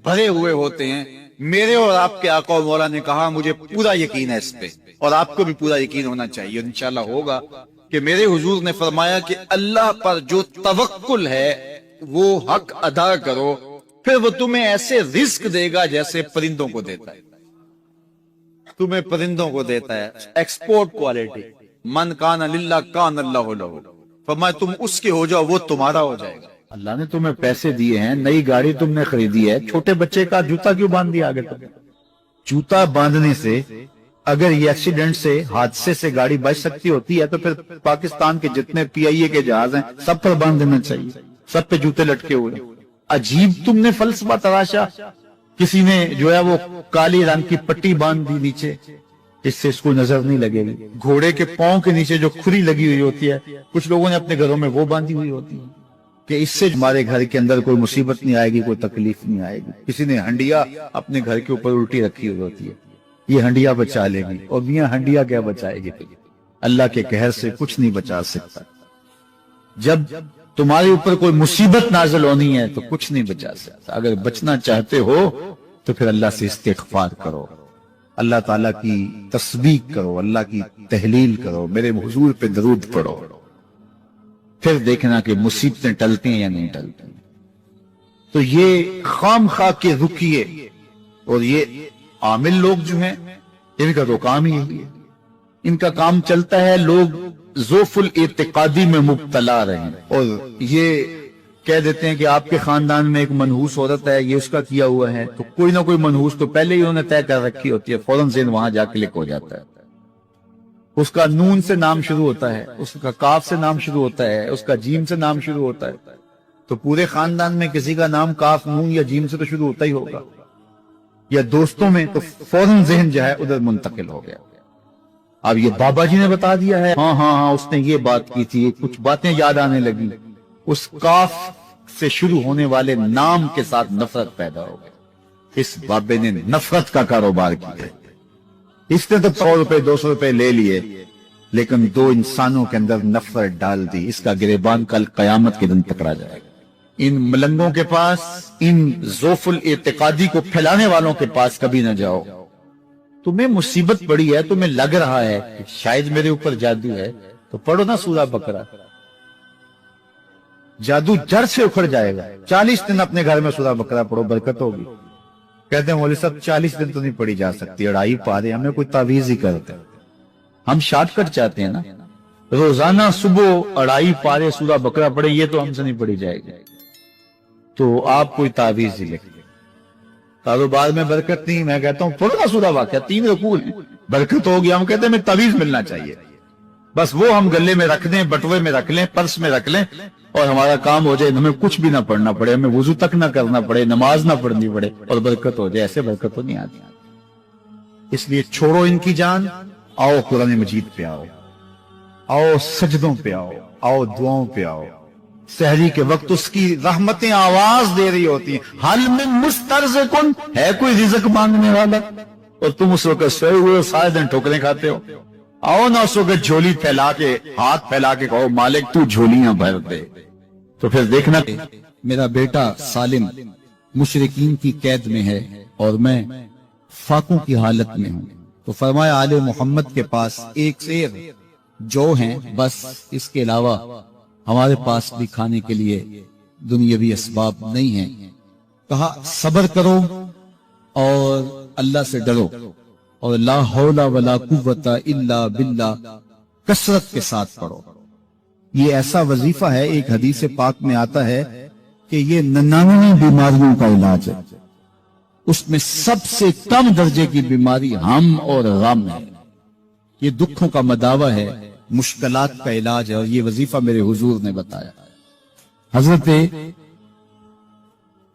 بھرے ہوئے ہوتے ہیں. میرے اور آپ کے آقا و مولا نے کہا، مجھے پورا یقین ہے اس پہ اور آپ کو بھی پورا یقین ہونا چاہیے، انشاءاللہ ہوگا، کہ میرے حضور نے فرمایا کہ اللہ پر جو توکل ہے وہ حق ادا کرو، پھر وہ تمہیں ایسے رزق دے گا جیسے پرندوں کو دیتا ہے. تمہیں پرندوں کو دیتا ہے. Export quality. من کان للہ کان اللہ لہ. فرمایا تم اس کے ہو جاؤ وہ تمہارا ہو جائے گا. اللہ نے تمہیں پیسے دیے ہیں، نئی گاڑی تم نے خریدی ہے، چھوٹے بچے کا جوتا کیوں باندھ دیا آگے تک؟ جوتا باندھنے سے اگر یہ ایکسیڈنٹ سے، حادثے سے گاڑی بچ سکتی ہوتی ہے تو پھر پاکستان کے جتنے پی آئی اے کے جہاز ہیں سب پر باندھ دینا چاہیے، سب پہ جوتے لٹکے ہوئے. عجیب تم نے فلسفہ تراشا. کسی نے جو ہے وہ کالی رنگ کی پٹی باندھ دی نیچے، اس سے اس کو نظر نہیں لگے گی. گھوڑے کے پاؤں کے نیچے جو کھری لگی ہوئی ہوتی ہے کچھ لوگوں نے اپنے گھروں میں وہ باندھی ہوئی ہوتی ہے کہ اس سے ہمارے گھر کے اندر کوئی مصیبت نہیں آئے گی، کوئی تکلیف نہیں آئے گی. کسی نے ہنڈیا اپنے گھر کے اوپر الٹی رکھی ہوئی ہوتی ہے، یہ ہنڈیا بچا لے گی. اور میاں ہنڈیا کیا بچائے گی؟ اللہ کے قہر سے کچھ نہیں بچا سکتا. جب تمہارے اوپر کوئی مصیبت نازل ہونی ہے تو کچھ نہیں بچا سکتا. اگر بچنا چاہتے ہو تو پھر اللہ سے استغفار کرو، اللہ تعالیٰ کی تسبیح کرو، اللہ کی تحلیل کرو، میرے حضور پہ درود پڑھو، پھر دیکھنا کہ مصیبتیں ٹلتی ہیں یا نہیں ٹلتی. تو یہ خام خواہ کے رکیے. اور یہ عامل لوگ جو ہیں ان کا تو کام ہی یہی ہے، ان کا کام چلتا ہے لوگ ذوف الاعتقادی میں مبتلا رہیں اور یہ کہہ دیتے ہیں کہ آپ کے خاندان میں ایک منحوس عورت ہے، یہ اس کا کیا ہوا ہے، تو کوئی نہ کوئی منحوس تو پہلے ہی انہوں نے طے کر رکھی ہوتی ہے، فوراً ذہن وہاں جا کے لکھ ہو جاتا ہے. اس کا نون سے نام شروع ہوتا ہے، اس کا کاف سے نام شروع ہوتا ہے، اس کا جیم سے نام شروع ہوتا ہے. تو پورے خاندان میں کسی کا نام کاف، نون یا جیم سے تو شروع ہوتا ہی ہوگا، یا دوستوں میں، تو فوراً ذہن جو ہے ادھر منتقل ہو گیا. اب یہ بابا جی نے بتا دیا ہے، ہاں اس نے یہ بات کی تھی، کچھ باتیں یاد آنے لگی. اس کاف سے شروع ہونے والے نام کے ساتھ نفرت پیدا ہو گئی. اس بابے نے نفرت کا کاروبار کیا. اس نے تو 100 روپے 200 روپے لے لیے، لیکن دو انسانوں کے اندر نفرت ڈال دی. اس کا گریبان کل قیامت کے دن پکڑا جائے گا. ان ملنگوں کے پاس، ان ذوف الاعتقادی کو پھیلانے والوں کے پاس کبھی نہ جاؤ. تمہیں مصیبت پڑی ہے، تمہیں لگ رہا ہے کہ شاید میرے اوپر جادو ہے، تو پڑھو نا سورہ بقرہ، جادو جڑ سے اکھڑ جائے گا. 40 دن اپنے گھر میں سورہ بقرہ پڑھو، برکت ہوگی. کہتے ہیں مولوی صاحب 40 دن تو نہیں پڑھی جا سکتی، 2.5 پارے، ہمیں کوئی تعویذ ہی کرتے ہیں۔ ہم شارٹ کٹ چاہتے ہیں نا، روزانہ صبح 2.5 پارے سورہ بقرہ پڑھے، یہ تو ہم سے نہیں پڑھی جائے گی، تو آپ کوئی تعویذ ہی لکھ دیں۔ کاروبار میں برکت نہیں، میں کہتا ہوں پڑھو نا سورہ واقعہ، 3 رکوع ہیں، برکت ہوگی۔ ہم کہتے ہیں ہمیں تعویذ ملنا چاہیے، بس وہ ہم گلے میں رکھ دیں، بٹوے میں رکھ لیں، پرس میں رکھ لیں، اور ہمارا کام ہو جائے، ہمیں کچھ بھی نہ پڑھنا پڑے، ہمیں وضو تک نہ کرنا پڑے، نماز نہ پڑھنی پڑے، اور برکت ہو جائے۔ ایسے برکت تو نہیں آتی۔ اس لیے چھوڑو ان کی جان، آؤ قرآن مجید پہ آؤ، آؤ سجدوں پہ آؤ، آؤ دعاؤں پہ آؤ۔ سحری کے وقت اس کی رحمتیں آواز دے رہی ہوتی ہیں، حل من مسترزقن، ہے کوئی رزق مانگنے والا؟ اور تم اس وقت سوئے ہوئے سارے دن ٹھوکریں کھاتے ہو۔ آؤ نہ اس وقت جھولی پھیلا کے، ہاتھ پھیلا کے کہو مالک تو جھولیاں بھر دے۔ تو پھر دیکھنا، میرا بیٹا سالم مشرکین کی قید میں ہے اور میں فاقوں کی حالت میں ہوں، تو فرمایا آل محمد کے پاس ایک سیر جو ہیں، بس اس کے علاوہ ہمارے پاس بھی کھانے کے لیے دنیاوی اسباب نہیں ہیں۔ کہا صبر کرو اور اللہ سے ڈرو، اور لا حول ولا قوت الا باللہ کثرت کے ساتھ پڑھو۔ یہ ایسا وظیفہ ہے، ایک حدیث پاک میں آتا ہے کہ یہ 99 بیماریوں کا علاج ہے، اس میں سب سے کم درجے کی بیماری ہم اور غم ہے۔ یہ دکھوں کا مداوع ہے، مشکلات کا علاج ہے، اور یہ وظیفہ میرے حضور نے بتایا۔ حضرت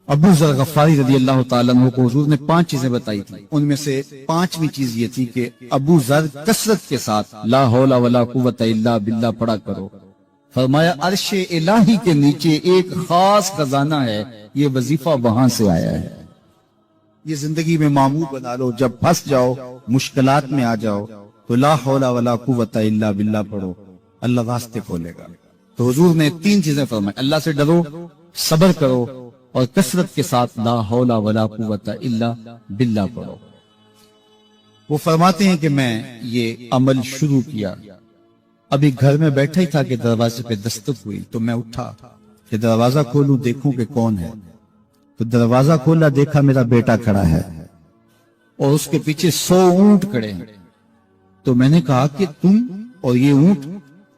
ابو ذر غفاری رضی اللہ تعالیٰ عنہ کو حضور نے 5 چیزیں بتائی تھی، ان میں سے 5ویں چیز یہ تھی کہ ابو ذر کثرت کے ساتھ لا حول ولا قوت الا باللہ پڑھا کرو۔ فرمایا عرش الہی کے نیچے ایک خاص خزانہ ہے، یہ وظیفہ وہاں سے آیا ہے۔ یہ زندگی میں معمول بنا لو، جب پھنس جاؤ، مشکلات میں آ جاؤ تو لا حول ولا قوت الا باللہ پڑھو، اللہ راستے کھولے گا۔ تو حضور نے 3 چیزیں فرمائی، اللہ سے ڈرو، صبر کرو، اور کثرت کے ساتھ لا حول ولا قوت الا باللہ پڑھو۔ وہ فرماتے ہیں کہ میں یہ عمل شروع کیا، ابھی گھر میں بیٹھا ہی تھا کہ دروازے پہ دستک ہوئی، تو میں اٹھا کہ دروازہ کھولوں دیکھوں کہ کون ہے، تو دروازہ کھولا، دیکھا میرا بیٹا کھڑا ہے اور اس کے پیچھے 100 اونٹ کھڑے ہیں۔ تو میں نے کہا کہ تم اور یہ اونٹ؟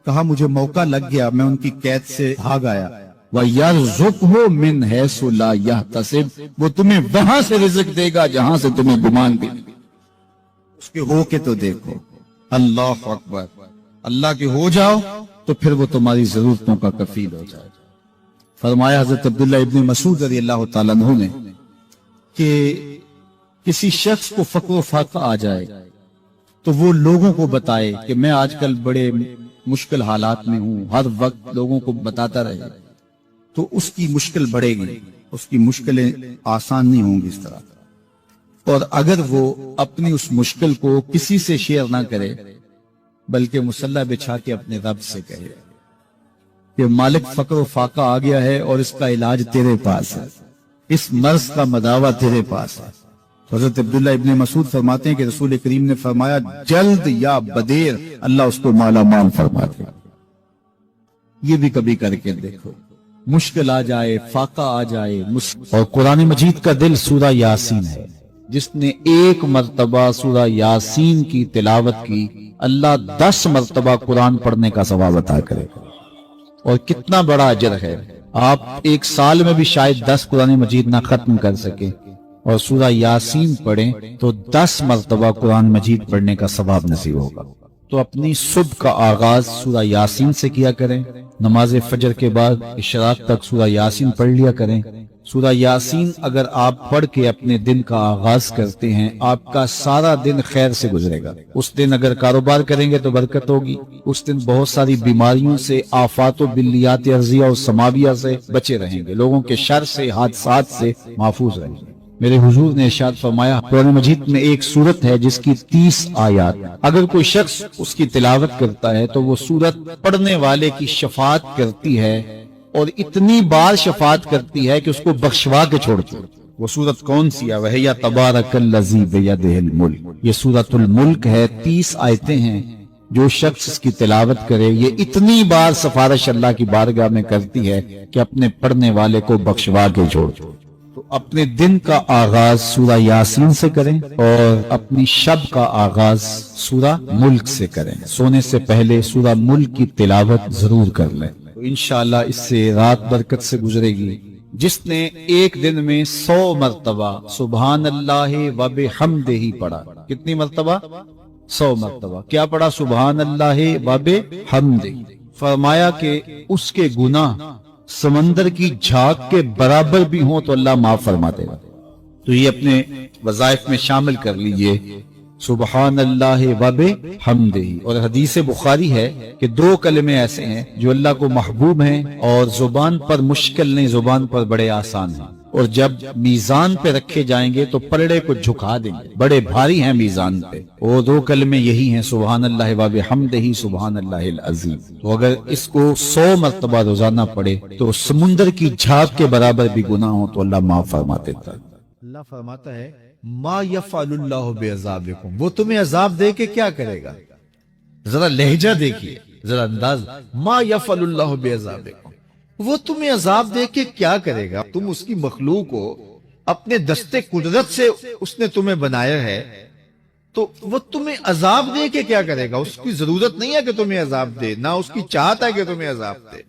کہا مجھے موقع لگ گیا، میں ان کی قید سے بھاگ آیا۔ وَيَرْزُقْهُ مِنْ حَيْثُ لَا يَحْتَسِبُ، وہ تمہیں وہاں سے رزق دے گا جہاں سے تمہیں گمان بھی نہیں۔ اس کے ہو کے تو دیکھو، اللہ اکبر، اللہ کے ہو جاؤ تو پھر وہ تمہاری ضرورتوں کا کفیل ہو جائے۔ فرمایا حضرت عبداللہ ابن مسعود رضی اللہ تعالیٰ عنہ نے کہ کسی شخص کو فقر و فاقہ آ جائے تو وہ لوگوں کو بتائے کہ میں آج کل بڑے مشکل حالات میں ہوں، ہر وقت لوگوں کو بتاتا رہے، تو اس کی مشکل بڑھے گی، اس کی مشکلیں آسان نہیں ہوں گی اس طرح۔ اور اگر وہ اپنی اس مشکل کو کسی سے شیئر نہ کرے بلکہ مصلی بچھا کے اپنے رب سے کہے کہ مالک فقر و فاقہ آ گیا ہے اور اس کا علاج تیرے پاس ہے، اس مرض کا مداوع تیرے پاس ہے۔ حضرت عبداللہ ابن مسعود فرماتے ہیں کہ رسول کریم نے فرمایا جلد یا بدیر اللہ اس کو مالا مال فرما دے۔ یہ بھی کبھی کر کے دیکھو، مشکل آ جائے، فاقہ آ جائے۔ اور قرآن مجید کا دل سورہ یاسین ہے، جس نے 1 مرتبہ سورہ یاسین کی تلاوت کی، اللہ 10 مرتبہ قرآن پڑھنے کا ثواب عطا کرے گا۔ اور کتنا بڑا اجر ہے، آپ 1 سال میں بھی شاید 10 قرآن مجید نہ ختم کر سکے، اور سورہ یاسین پڑھیں تو 10 مرتبہ قرآن مجید پڑھنے کا ثواب نصیب ہوگا۔ تو اپنی صبح کا آغاز سورہ یاسین سے کیا کریں، نماز فجر کے بعد اشراق تک سورہ یاسین پڑھ لیا کریں۔ سورہ یاسین اگر آپ پڑھ کے اپنے دن کا آغاز کرتے ہیں، آپ کا سارا دن خیر سے گزرے گا۔ اس دن اگر کاروبار کریں گے تو برکت ہوگی، اس دن بہت ساری بیماریوں سے، آفات و بلیات ارضیہ و سماویہ سے بچے رہیں گے، لوگوں کے شر سے، حادثات سے محفوظ رہیں گے۔ میرے حضور نے ارشاد فرمایا قرآن مجید میں ایک سورت ہے جس کی 30 آیات، اگر کوئی شخص اس کی تلاوت کرتا ہے تو وہ سورت پڑھنے والے کی شفاعت کرتی ہے، اور اتنی بار شفاعت کرتی ہے کہ اس کو بخشوا کے چھوڑتی ہے۔ وہ سورت کون سی ہے؟ وہی تبارک الذی بیدہ الملک، یہ سورت الملک ہے، 30 آیتیں ہیں۔ جو شخص اس کی تلاوت کرے، یہ اتنی بار سفارش اللہ کی بارگاہ میں کرتی ہے کہ اپنے پڑھنے والے کو بخشوا کے چھوڑ۔ تو اپنے دن کا آغاز سورہ یاسین سے کریں اور اپنی شب کا آغاز سورہ ملک سے کریں. سونے سے پہلے سورہ ملک کی تلاوت ضرور کر لیں تو انشاءاللہ اس سے رات برکت سے گزرے گی. جس نے ایک دن میں 100 مرتبہ سبحان اللہ و بحمدہ پڑھا. کتنی مرتبہ؟ 100 مرتبہ. کیا پڑھا؟ سبحان اللہ و بحمدہ. فرمایا کہ اس کے گناہ سمندر کی جھاگ کے برابر بھی ہوں تو اللہ معاف فرما دے گا. تو یہ اپنے وظائف میں شامل کر لیجئے سبحان اللہ و بحمدہ. اور حدیث بخاری ہے کہ 2 کلمے ایسے ہیں جو اللہ کو محبوب ہیں اور زبان پر مشکل نہیں، زبان پر بڑے آسان ہیں، اور جب میزان پہ رکھے جائیں گے تو پلڑے کو جھکا دیں گے، بڑے بھاری ہیں میزان پہ. وہ 2 کلمے یہی ہیں سبحان اللہ و بحمدہ سبحان اللہ العظیم. تو اگر اس کو 100 مرتبہ روزانہ پڑھے تو سمندر کی جھاگ کے برابر بھی گناہ ہو تو اللہ معاف فرما دیتا ہے. اللہ فرماتا ہے ما یفعل اللہ بعذابکم، وہ تمہیں عذاب دے کے کیا کرے گا. ذرا لہجہ دیکھیے، ذرا انداز. ما یفعل اللہ بعذابکم، وہ تمہیں عذاب دے کے کیا کرے گا. تم اس کی مخلوق ہو، اپنے دستے قدرت سے اس نے تمہیں بنایا ہے، تو وہ تمہیں عذاب دے کے کیا کرے گا. اس کی ضرورت نہیں ہے کہ تمہیں عذاب دے، نہ اس کی چاہت ہے کہ تمہیں عذاب دے.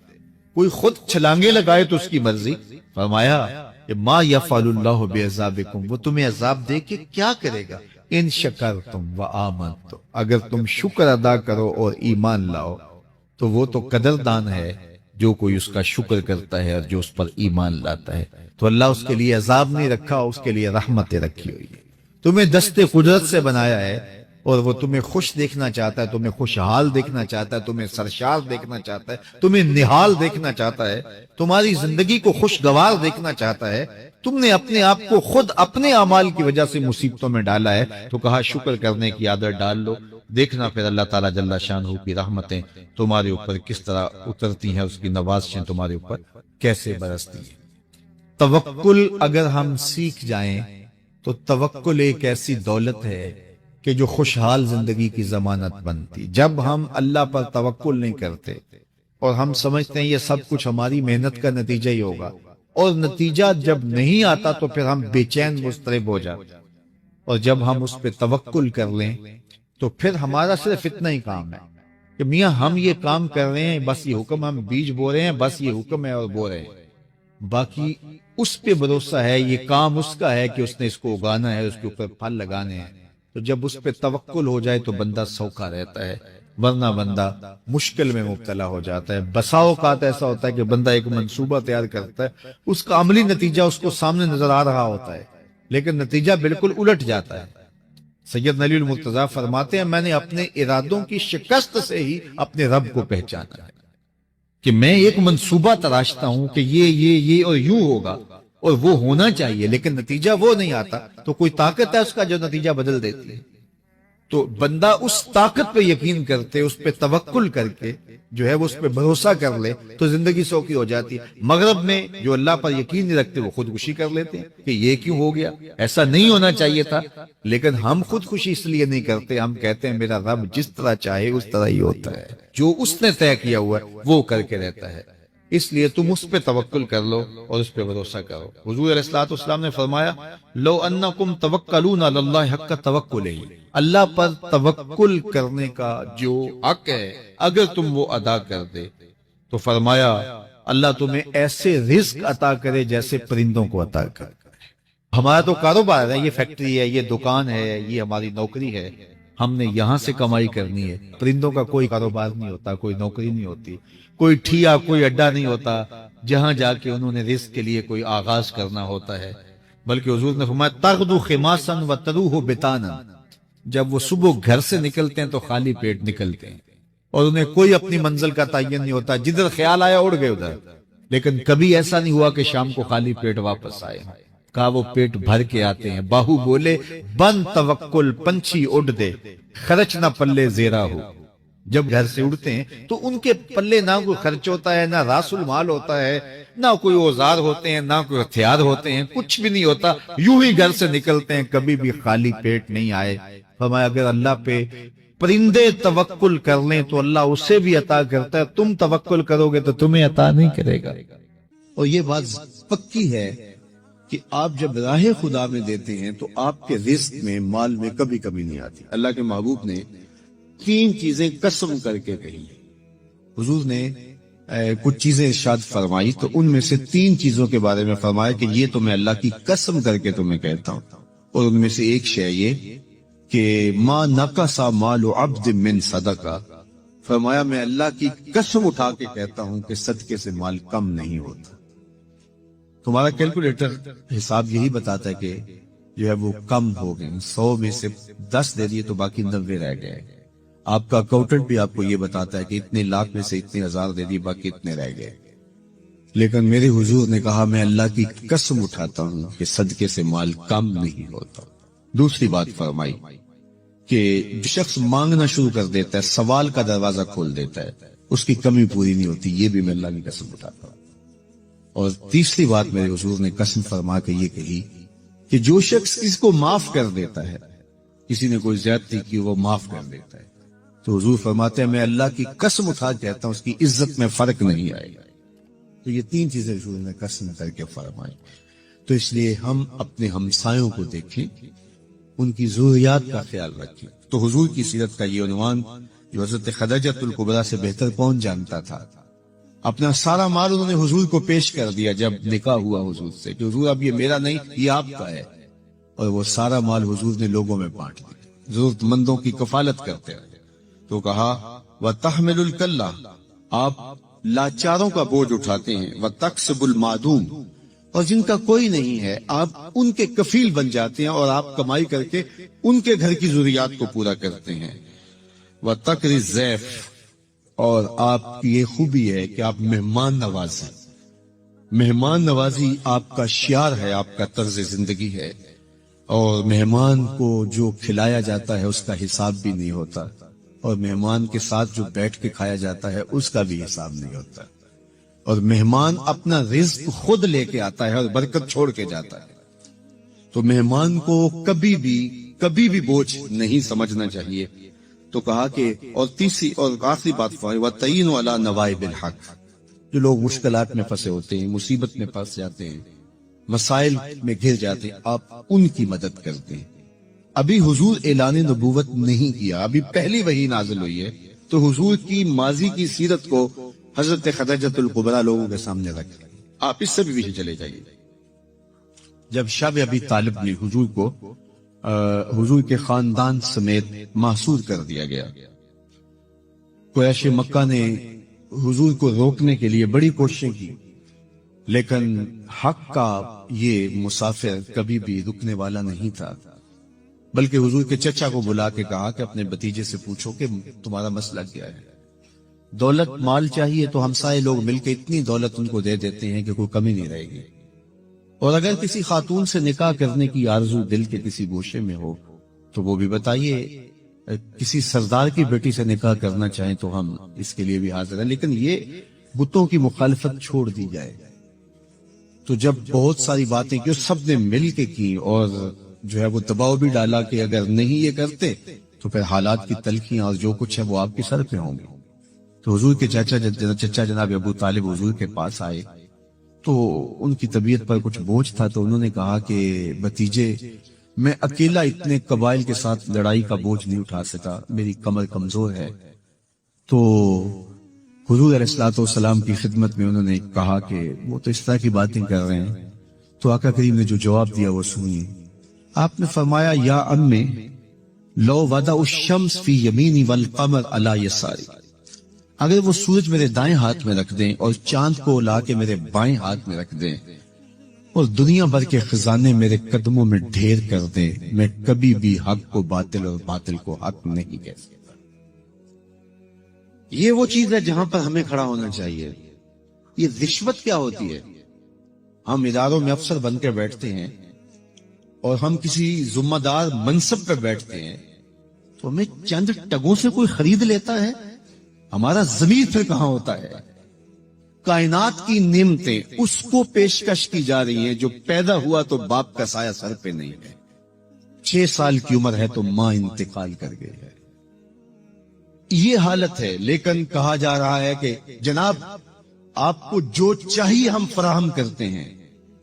کوئی خود چھلانگے لگائے تو اس کی مرضی. فرمایا کہ ما یفعل اللہ بعذابکم، وہ تمہیں عذاب دے کے کیا کرے گا. ان شکرتم وآمنتم، اگر تم شکر ادا کرو اور ایمان لاؤ تو وہ تو قدردان ہے جو کوئی اس کا شکر کرتا ہے اور جو اس پر ایمان لاتا ہے. تو اللہ اس کے لیے عذاب نہیں رکھا، اس کے لیے رحمتیں رکھی ہوئی ہے. تمہیں دست قدرت سے بنایا ہے اور وہ تمہیں خوش دیکھنا چاہتا ہے، تمہیں خوشحال دیکھنا چاہتا ہے، تمہیں سرشار دیکھنا چاہتا ہے، تمہیں نہال دیکھنا چاہتا ہے، تمہاری زندگی کو خوشگوار دیکھنا چاہتا ہے. تم نے اپنے آپ کو خود اپنے اعمال کی وجہ سے مصیبتوں میں ڈالا ہے تو کہا شکر کرنے کی عادت ڈال لو. دیکھنا پھر اللہ تعالیٰ جل شانہ کی رحمتیں تمہارے اوپر کس طرح اترتی ہیں، اس کی نوازشیں تمہارے اوپر کیسے برستی ہیں. توکل اگر ہم سیکھ جائیں تو توکل ایک ایسی دولت ہے کہ جو خوشحال زندگی کی ضمانت بنتی. جب ہم اللہ پر توکل نہیں کرتے اور ہم سمجھتے ہیں یہ سب کچھ ہماری محنت کا نتیجہ ہی ہوگا، اور نتیجہ جب نہیں آتا تو پھر ہم بے چین مضطرب ہو جاتے. اور جب ہم اس پہ توکل کر لیں تو پھر ہمارا صرف اتنا ہی کام ہے کہ میاں ہم یہ کام کر رہے ہیں، بس یہ حکم، ہم بیج بو رہے ہیں، بس یہ حکم ہے اور بو رہے ہیں. باقی اس پہ بھروسہ ہے، یہ کام اس کا ہے کہ اس نے اس کو اگانا ہے، اس کے اوپر پھل لگانے ہیں. تو جب اس پہ توکل ہو جائے تو بندہ سوکھا رہتا ہے، ورنہ بندہ مشکل میں مبتلا ہو جاتا ہے. بسا اوقات ایسا ہوتا ہے کہ بندہ ایک منصوبہ تیار کرتا ہے، اس کا عملی نتیجہ اس کو سامنے نظر آ رہا ہوتا ہے لیکن نتیجہ بالکل الٹ جاتا ہے. سید علی المرتضیٰ فرماتے ہیں میں نے اپنے ارادوں کی شکست سے ہی اپنے رب کو پہچانا ہے کہ میں ایک منصوبہ تراشتا ہوں کہ یہ اور یوں ہوگا اور وہ ہونا چاہیے، لیکن نتیجہ وہ نہیں آتا تو کوئی طاقت ہے اس کا جو نتیجہ بدل دیتی ہے. تو بندہ اس طاقت پہ یقین کرتے، اس پہ توکل کر کے جو ہے وہ اس پہ بھروسہ کر لے تو زندگی سوکھی ہو جاتی ہے. مغرب میں جو اللہ پر یقین نہیں رکھتے وہ خودکشی کر لیتے ہیں کہ یہ کیوں ہو گیا، ایسا نہیں ہونا چاہیے تھا. لیکن ہم خودکشی اس لیے نہیں کرتے، ہم کہتے ہیں میرا رب جس طرح چاہے اس طرح ہی ہوتا ہے، جو اس نے طے کیا ہوا ہے وہ کر کے رہتا ہے. اس لیے تم اس پہ توکل کر لو اور اس پہ بھروسہ کرو. حضور علیہ الصلوۃ والسلام نے فرمایا لو انکم توکلون علی اللہ حق توکلہ، اللہ پر توکل کرنے کا جو حق ہے اگر تم وہ ادا کر دے تو فرمایا اللہ تمہیں ایسے رزق عطا کرے جیسے پرندوں کو عطا کرے. ہمارا تو کاروبار ہے، یہ فیکٹری ہے، یہ دکان ہے، یہ ہماری نوکری ہے، ہم نے یہاں سے کمائی کرنی ہے. پرندوں کا کوئی کاروبار نہیں ہوتا، کوئی نوکری نہیں ہوتی، کوئی ٹھیا، کوئی اڈا نہیں ہوتا جہاں جا کے انہوں نے رزق کے لیے کوئی آغاز کرنا ہوتا ہے. بلکہ حضور نے فرمایا تغدو خماسا وتروح بطانا، جب وہ صبح گھر سے نکلتے ہیں تو خالی پیٹ نکلتے ہیں اور انہیں کوئی اپنی منزل کا تعین نہیں ہوتا، جدھر خیال آیا اڑ گئے ادھر. لیکن کبھی ایسا نہیں ہوا کہ شام کو خالی پیٹ واپس آئے. کہا وہ پیٹ بھر کے آتے ہیں. باہو بولے بن توکل پنچھی اڑ دے، خرچ نہ پلے زیرا ہو. جب گھر سے اڑتے ہیں تو ان کے پلے نہ کوئی خرچ ہوتا ہے، نہ راس المال ہوتا ہے، نہ کوئی اوزار ہوتے ہیں، نہ کوئی ہتھیار ہوتے ہیں، کچھ بھی نہیں ہوتا، یوں ہی گھر سے نکلتے ہیں، کبھی بھی خالی پیٹ نہیں آئے. فرمایا اگر اللہ پہ پرندے توکل کر لیں تو اللہ اسے بھی عطا کرتا ہے، تم توکل کرو گے تو تمہیں عطا نہیں کرے گا. اور یہ بات پکی ہے کہ آپ جب راہ خدا میں دیتے ہیں تو آپ کے رزق میں، مال میں کبھی کمی نہیں آتی. اللہ کے محبوب نے 3 چیزیں قسم کر کے کہی. حضور نے کچھ چیزیں ارشاد فرمائی تو ان میں سے 3 چیزوں کے بارے میں فرمایا کہ یہ تو میں اللہ کی قسم کر کے تمہیں کہتا ہوں. اور ان میں سے ایک شے یہ کہ ما نقص مال عبد من صدقہ. فرمایا میں اللہ کی قسم اٹھا کے کہتا ہوں کہ صدقے سے مال کم نہیں ہوتا. تمہارا کیلکولیٹر حساب یہی بتاتا ہے کہ جو ہے وہ کم ہو گئے. 100 میں سے 10 دے دیے تو باقی 90 رہ گئے. آپ کا اکاؤنٹنٹ بھی آپ کو یہ بتاتا ہے کہ اتنے لاکھ میں سے اتنے ہزار دے دیے، باقی اتنے رہ گئے. لیکن میرے حضور نے کہا میں اللہ کی قسم اٹھاتا ہوں کہ صدقے سے مال کم نہیں ہوتا. دوسری بات فرمائی کہ جو شخص مانگنا شروع کر دیتا ہے، سوال کا دروازہ کھول دیتا ہے، اس کی کمی پوری نہیں ہوتی. یہ بھی میں اللہ کی قسم اٹھاتا ہوں. اور تیسری بات میرے حضور نے قسم فرما کے یہ کہی کہ جو شخص کسی کو معاف کر دیتا ہے، کسی نے کوئی زیادتی کی وہ معاف کر دیتا ہے، تو حضور فرماتے ہیں میں اللہ کی قسم اٹھا کے کہتا ہوں اس کی عزت میں فرق نہیں آئے گا. تو یہ 3 چیزیں حضور نے قسم کر کے فرمائی. تو اس لیے ہم اپنے ہمسایوں کو دیکھیں، ان کی ضروریات کا خیال رکھیں. تو حضور کی سیرت کا یہ عنوان جو حضرت خدیجہ الکبریٰ سے بہتر کون جانتا تھا. اپنا سارا مال انہوں نے حضور کو پیش کر دیا جب نکاح ہوا حضور سے کہ حضور اب یہ میرا نہیں، یہ آپ کا ہے. اور وہ سارا مال حضور نے لوگوں میں بانٹ دیا، ضرورت مندوں کی کفالت کرتے رہے. تو کہا وَتَحْمِلُ الْكَلَّةَ، آپ لاچاروں کا بوجھ اٹھاتے ہیں. وَتَقْسِبُ الْمَعْدُومَ، اور جن کا کوئی نہیں ہے آپ ان کے کفیل بن جاتے ہیں اور آپ کمائی کر کے ان کے گھر کی ضروریات کو پورا کرتے ہیں. وَتَقْرِي الضَّيْفَ، اور آپ کی یہ خوبی ہے کہ آپ مہمان نواز ہیں. مہمان نوازی آپ کا شعار ہے، آپ کا طرز زندگی ہے. اور مہمان کو جو کھلایا جاتا ہے اس کا حساب بھی نہیں ہوتا، اور مہمان کے ساتھ جو بیٹھ کے کھایا جاتا ہے اس کا بھی حساب نہیں ہوتا. اور مہمان اپنا رزق خود لے کے آتا ہے اور برکت چھوڑ کے جاتا ہے. تو مہمان کو کبھی بھی بوجھ نہیں سمجھنا چاہیے. تو کہا کہ اور تیسری اور آخری بات وَتَعِينُ عَلَى نَوَائِبِ الْحَقِّ، جو لوگ مشکلات میں پھنسے ہوتے ہیں، مصیبت میں پھنس جاتے ہیں، مسائل میں گھر جاتے ہیں، آپ ان کی مدد کرتے ہیں. ابھی حضور اعلان نبوت نہیں کیا، ابھی پہلی وحی نازل ہوئی ہے. تو حضور کی ماضی کی سیرت کو حضرت خدیجہ الکبریٰ لوگوں کے سامنے رکھیں. آپ اس سے بھی پیچھے چلے جائیے. جب شب ابی طالب نے حضور کو حضور کے خاندان سمیت محصور کر دیا گیا، قریش مکہ نے حضور کو روکنے کے لیے بڑی کوششیں کی، لیکن حق کا یہ مسافر کبھی بھی رکنے والا نہیں تھا. بلکہ حضور کے چچا کو بلا کے کہا کہ اپنے بھتیجے سے پوچھو کہ تمہارا مسئلہ کیا ہے. دولت مال چاہیے تو ہمسائے لوگ مل کے اتنی دولت ان کو دے دیتے ہیں کہ کوئی کمی نہیں رہے گی. اور اگر کسی خاتون سے نکاح کرنے کی آرزو دل کے کسی گوشے میں ہو تو وہ بھی بتائیے. کسی سردار کی بیٹی سے نکاح کرنا چاہیں تو ہم اس کے لیے بھی حاضر ہیں، لیکن یہ بتوں کی مخالفت چھوڑ دی جائے. تو جب بہت ساری باتیں کی سب نے مل کے کی اور جو ہے وہ دباؤ بھی ڈالا کہ اگر نہیں یہ کرتے تو پھر حالات کی تلخیاں اور جو کچھ ہے وہ آپ کے سر پہ ہوں گے. تو حضور کے چچا جناب ابو طالب حضور کے پاس آئے تو ان کی طبیعت پر کچھ بوجھ تھا. تو انہوں نے کہا کہ بھتیجے میں اکیلا اتنے قبائل کے ساتھ لڑائی کا بوجھ نہیں اٹھا سکا، میری کمر کمزور ہے. تو حضور علیہ الصلوۃ والسلام کی خدمت میں انہوں نے کہا کہ وہ تو اس طرح کی باتیں کر رہے ہیں. تو آقا کریم نے جو جواب دیا وہ سنیے. آپ نے فرمایا یا امی لو وضع الشمس فی یمینی والقمر علی یساری، اگر وہ سورج میرے دائیں ہاتھ میں رکھ دیں اور چاند کو لا کے میرے بائیں ہاتھ میں رکھ دیں اور دنیا بھر کے خزانے میرے قدموں میں ڈھیر کر دیں، میں کبھی بھی حق کو باطل اور باطل کو حق نہیں کہہ سکتا. یہ وہ چیز ہے جہاں پر ہمیں کھڑا ہونا چاہیے. یہ رشوت کیا ہوتی ہے؟ ہم اداروں میں افسر بن کے بیٹھتے ہیں اور ہم کسی ذمہ دار منصب پہ بیٹھتے ہیں تو ہمیں چند ٹگوں سے کوئی خرید لیتا ہے، ہمارا ضمیر پھر کہاں ہوتا ہے؟ کائنات کی نعمتیں اس کو پیشکش کی جا رہی ہیں جو پیدا ہوا تو باپ کا سایہ سر پہ نہیں ہے، 6 سال کی عمر ہے تو ماں انتقال کر گئی ہے. یہ حالت ہے. لیکن کہا جا رہا ہے کہ جناب آپ کو جو چاہیے ہم فراہم کرتے ہیں،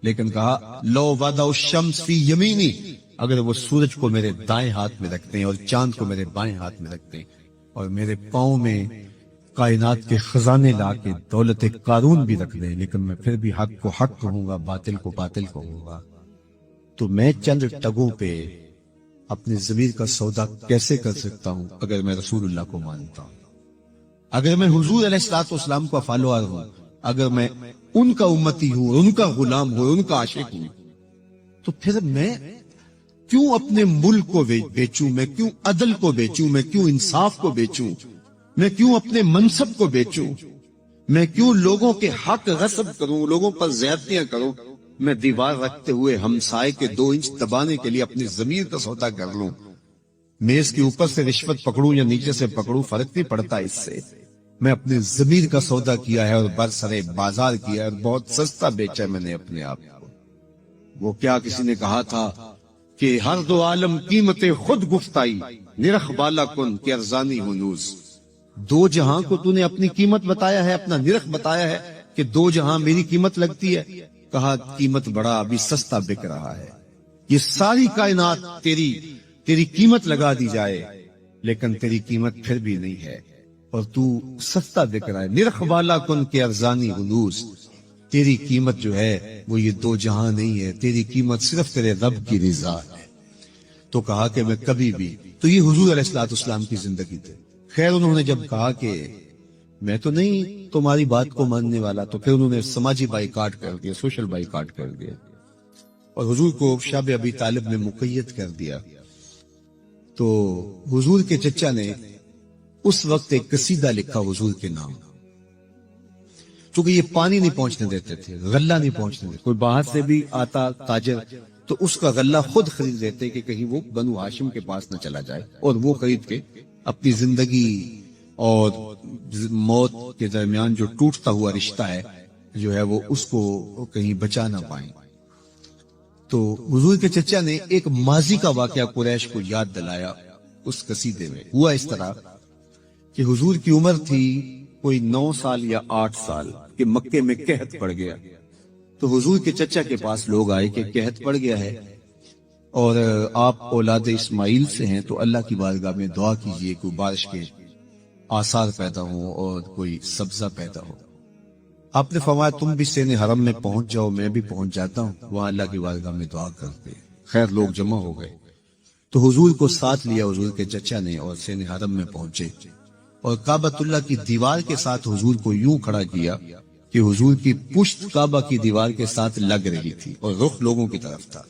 لیکن کہا لو وضع الشمس فی یمینی، اگر وہ سورج کو میرے دائیں ہاتھ میں رکھتے ہیں اور چاند کو میرے بائیں ہاتھ میں رکھتے ہیں اور میرے پاؤں میں کائنات کے خزانے لا کے دولت قارون بھی رکھ دیں، لیکن میں پھر بھی حق کو حق کہوں گا، باطل کو باطل کہوں گا، تو میں چند ٹگوں پہ اپنے ضمیر کا سودا کیسے کر سکتا ہوں اگر میں رسول اللہ کو مانتا ہوں، اگر میں حضور علیہ الصلوۃ والسلام کا فالوور ہوں، اگر میں ان کا امتی ہوں، ان کا غلام ہوں، ان کا عاشق ہوں، تو پھر میں کیوں اپنے ملک کو بیچوں، میں کیوں عدل کو بیچوں، میں کیوں انصاف کو بیچوں، میں کیوں اپنے منصب کو بیچوں، میں کیوں لوگوں کے حق غصب کروں، لوگوں پر زیادتیاں کروں، میں دیوار رکھتے ہوئے ہمسائے کے 2 انچ دبانے کے لیے اپنی ضمیر کا سودا کر لوں، میز کے اوپر سے رشوت پکڑوں یا نیچے سے پکڑوں، فرق نہیں پڑتا اس سے، میں اپنے ضمیر کا سودا کیا ہے اور برسرے بازار کیا ہے اور بہت سستا بیچا میں نے اپنے آپ کو۔ وہ کیا کسی نے کہا تھا کہ ہر دو عالم قیمت خود گفتائی، نرخ بالا کن کہ ارزانی ہنوز، 2 جہاں کو تو نے اپنی قیمت بتایا ہے، اپنا نرخ بتایا ہے کہ 2 جہاں میری قیمت لگتی ہے، کہا قیمت بڑا ابھی سستا بک رہا ہے، یہ ساری کائنات تیری قیمت لگا دی جائے لیکن تیری قیمت پھر بھی نہیں ہے اور تو سستا بک رہا ہے، نرخ بالا کن کہ ارزانی ہنوز، تیری قیمت جو ہے وہ یہ 2 جہاں نہیں ہے، تیری قیمت صرف تیرے رب کی رضا ہے۔ تو کہا کہ میں کبھی بھی، تو یہ حضور علیہ الصلوۃ والسلام کی زندگی تھی۔ خیر انہوں نے جب کہا کہ میں تو نہیں تمہاری بات کو ماننے والا، تو پھر انہوں نے سماجی بائیکاٹ کر دیا، سوشل بائیکاٹ کر دیا اور حضور کو شاب ابی طالب نے مقید کر دیا۔ تو حضور کے چچا نے اس وقت ایک قصیدہ لکھا حضور کے نام، چونکہ یہ پانی نہیں پہنچنے دیتے تھے، غلہ نہیں پہنچنے دیتے، کوئی باہر سے بھی آتا تاجر تو اس کا غلہ خود خرید لیتے کہ کہیں وہ بنو ہاشم کے پاس نہ چلا جائے، اور وہ خرید کے اپنی زندگی اور موت کے درمیان جو ٹوٹتا ہوا رشتہ ہے جو ہے وہ اس کو کہیں بچا نہ پائیں۔ تو حضور کے چچا نے ایک ماضی کا واقعہ قریش کو یاد دلایا اس قصیدے میں۔ ہوا اس طرح کہ حضور کی عمر تھی کوئی 9 سال یا 8 سال کہ مکے میں قحط پڑ گیا، تو حضور کے چچا کے پاس لوگ آئے کہ قحط پڑ گیا ہے اور آپ اولاد اسماعیل سے ہیں، تو اللہ کی بارگاہ میں دعا کیجئے کوئی بارش کے آثار پیدا ہوں اور کوئی سبزہ پیدا ہو۔ آپ نے فرمایا تم بھی سین حرم میں پہنچ جاؤ، میں بھی پہنچ جاتا ہوں، وہاں اللہ کی بارگاہ میں دعا کرتے۔ خیر لوگ جمع ہو گئے تو حضور کو ساتھ لیا حضور کے چچا نے اور سین حرم میں پہنچے اور کعبۃ اللہ کی دیوار کے ساتھ حضور کو یوں کھڑا کیا کہ حضور کی پشت کعبہ کی دیوار کے ساتھ لگ رہی تھی اور رخ لوگوں کی طرف تھا۔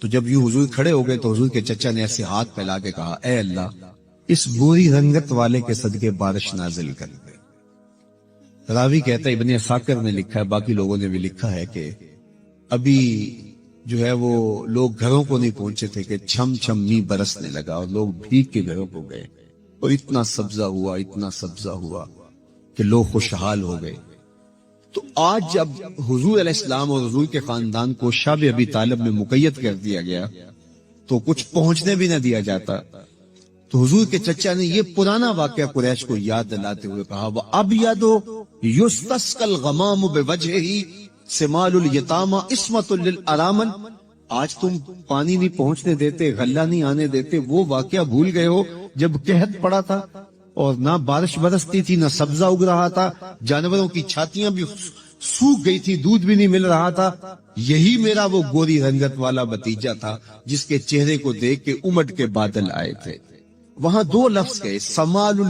تو جب یوں حضور کھڑے ہو گئے تو حضور کے چچا نے ایسے ہاتھ پھیلا کے کہا اے اللہ اس بری رنگت والے کے صدقے بارش نازل کر دے۔ راوی کہتا ہے ابن عساکر نے لکھا ہے، باقی لوگوں نے بھی لکھا ہے کہ ابھی جو ہے وہ لوگ گھروں کو نہیں پہنچے تھے کہ چھم چھم می برسنے لگا اور لوگ بھیگ کے گھروں کو گئے اور اتنا سبزہ ہوا کہ لوگ خوشحال ہو گئے۔ تو آج جب حضور علیہ السلام اور حضور کے خاندان کو شاب ابی طالب میں مقید کر دیا گیا تو کچھ پہنچنے بھی نہ دیا جاتا، تو حضور کے چچا نے یہ پرانا واقعہ قریش کو یاد دلاتے ہوئے کہا وَأَبْيَضُ يُسْتَسْقَى الْغَمَامُ بِوَجْهِهِ سِمَالُ الْيَتَامَى عِصْمَةٌ لِلْأَرَامِلِ۔ آج تم پانی نہیں پہنچنے دیتے، غلہ نہیں آنے دیتے، وہ واقعہ بھول گئے ہو جب قحط پڑا تھا اور نہ بارش برستی تھی، نہ سبزہ اگ رہا تھا، جانوروں کی چھاتیاں بھی سوکھ گئی تھی، دودھ بھی نہیں مل رہا تھا۔ یہی میرا وہ گوری رنگت والا بھتیجا تھا جس کے چہرے کو دیکھ کے امٹ کے بادل آئے تھے۔ وہاں 2 لفظ گئے، سمال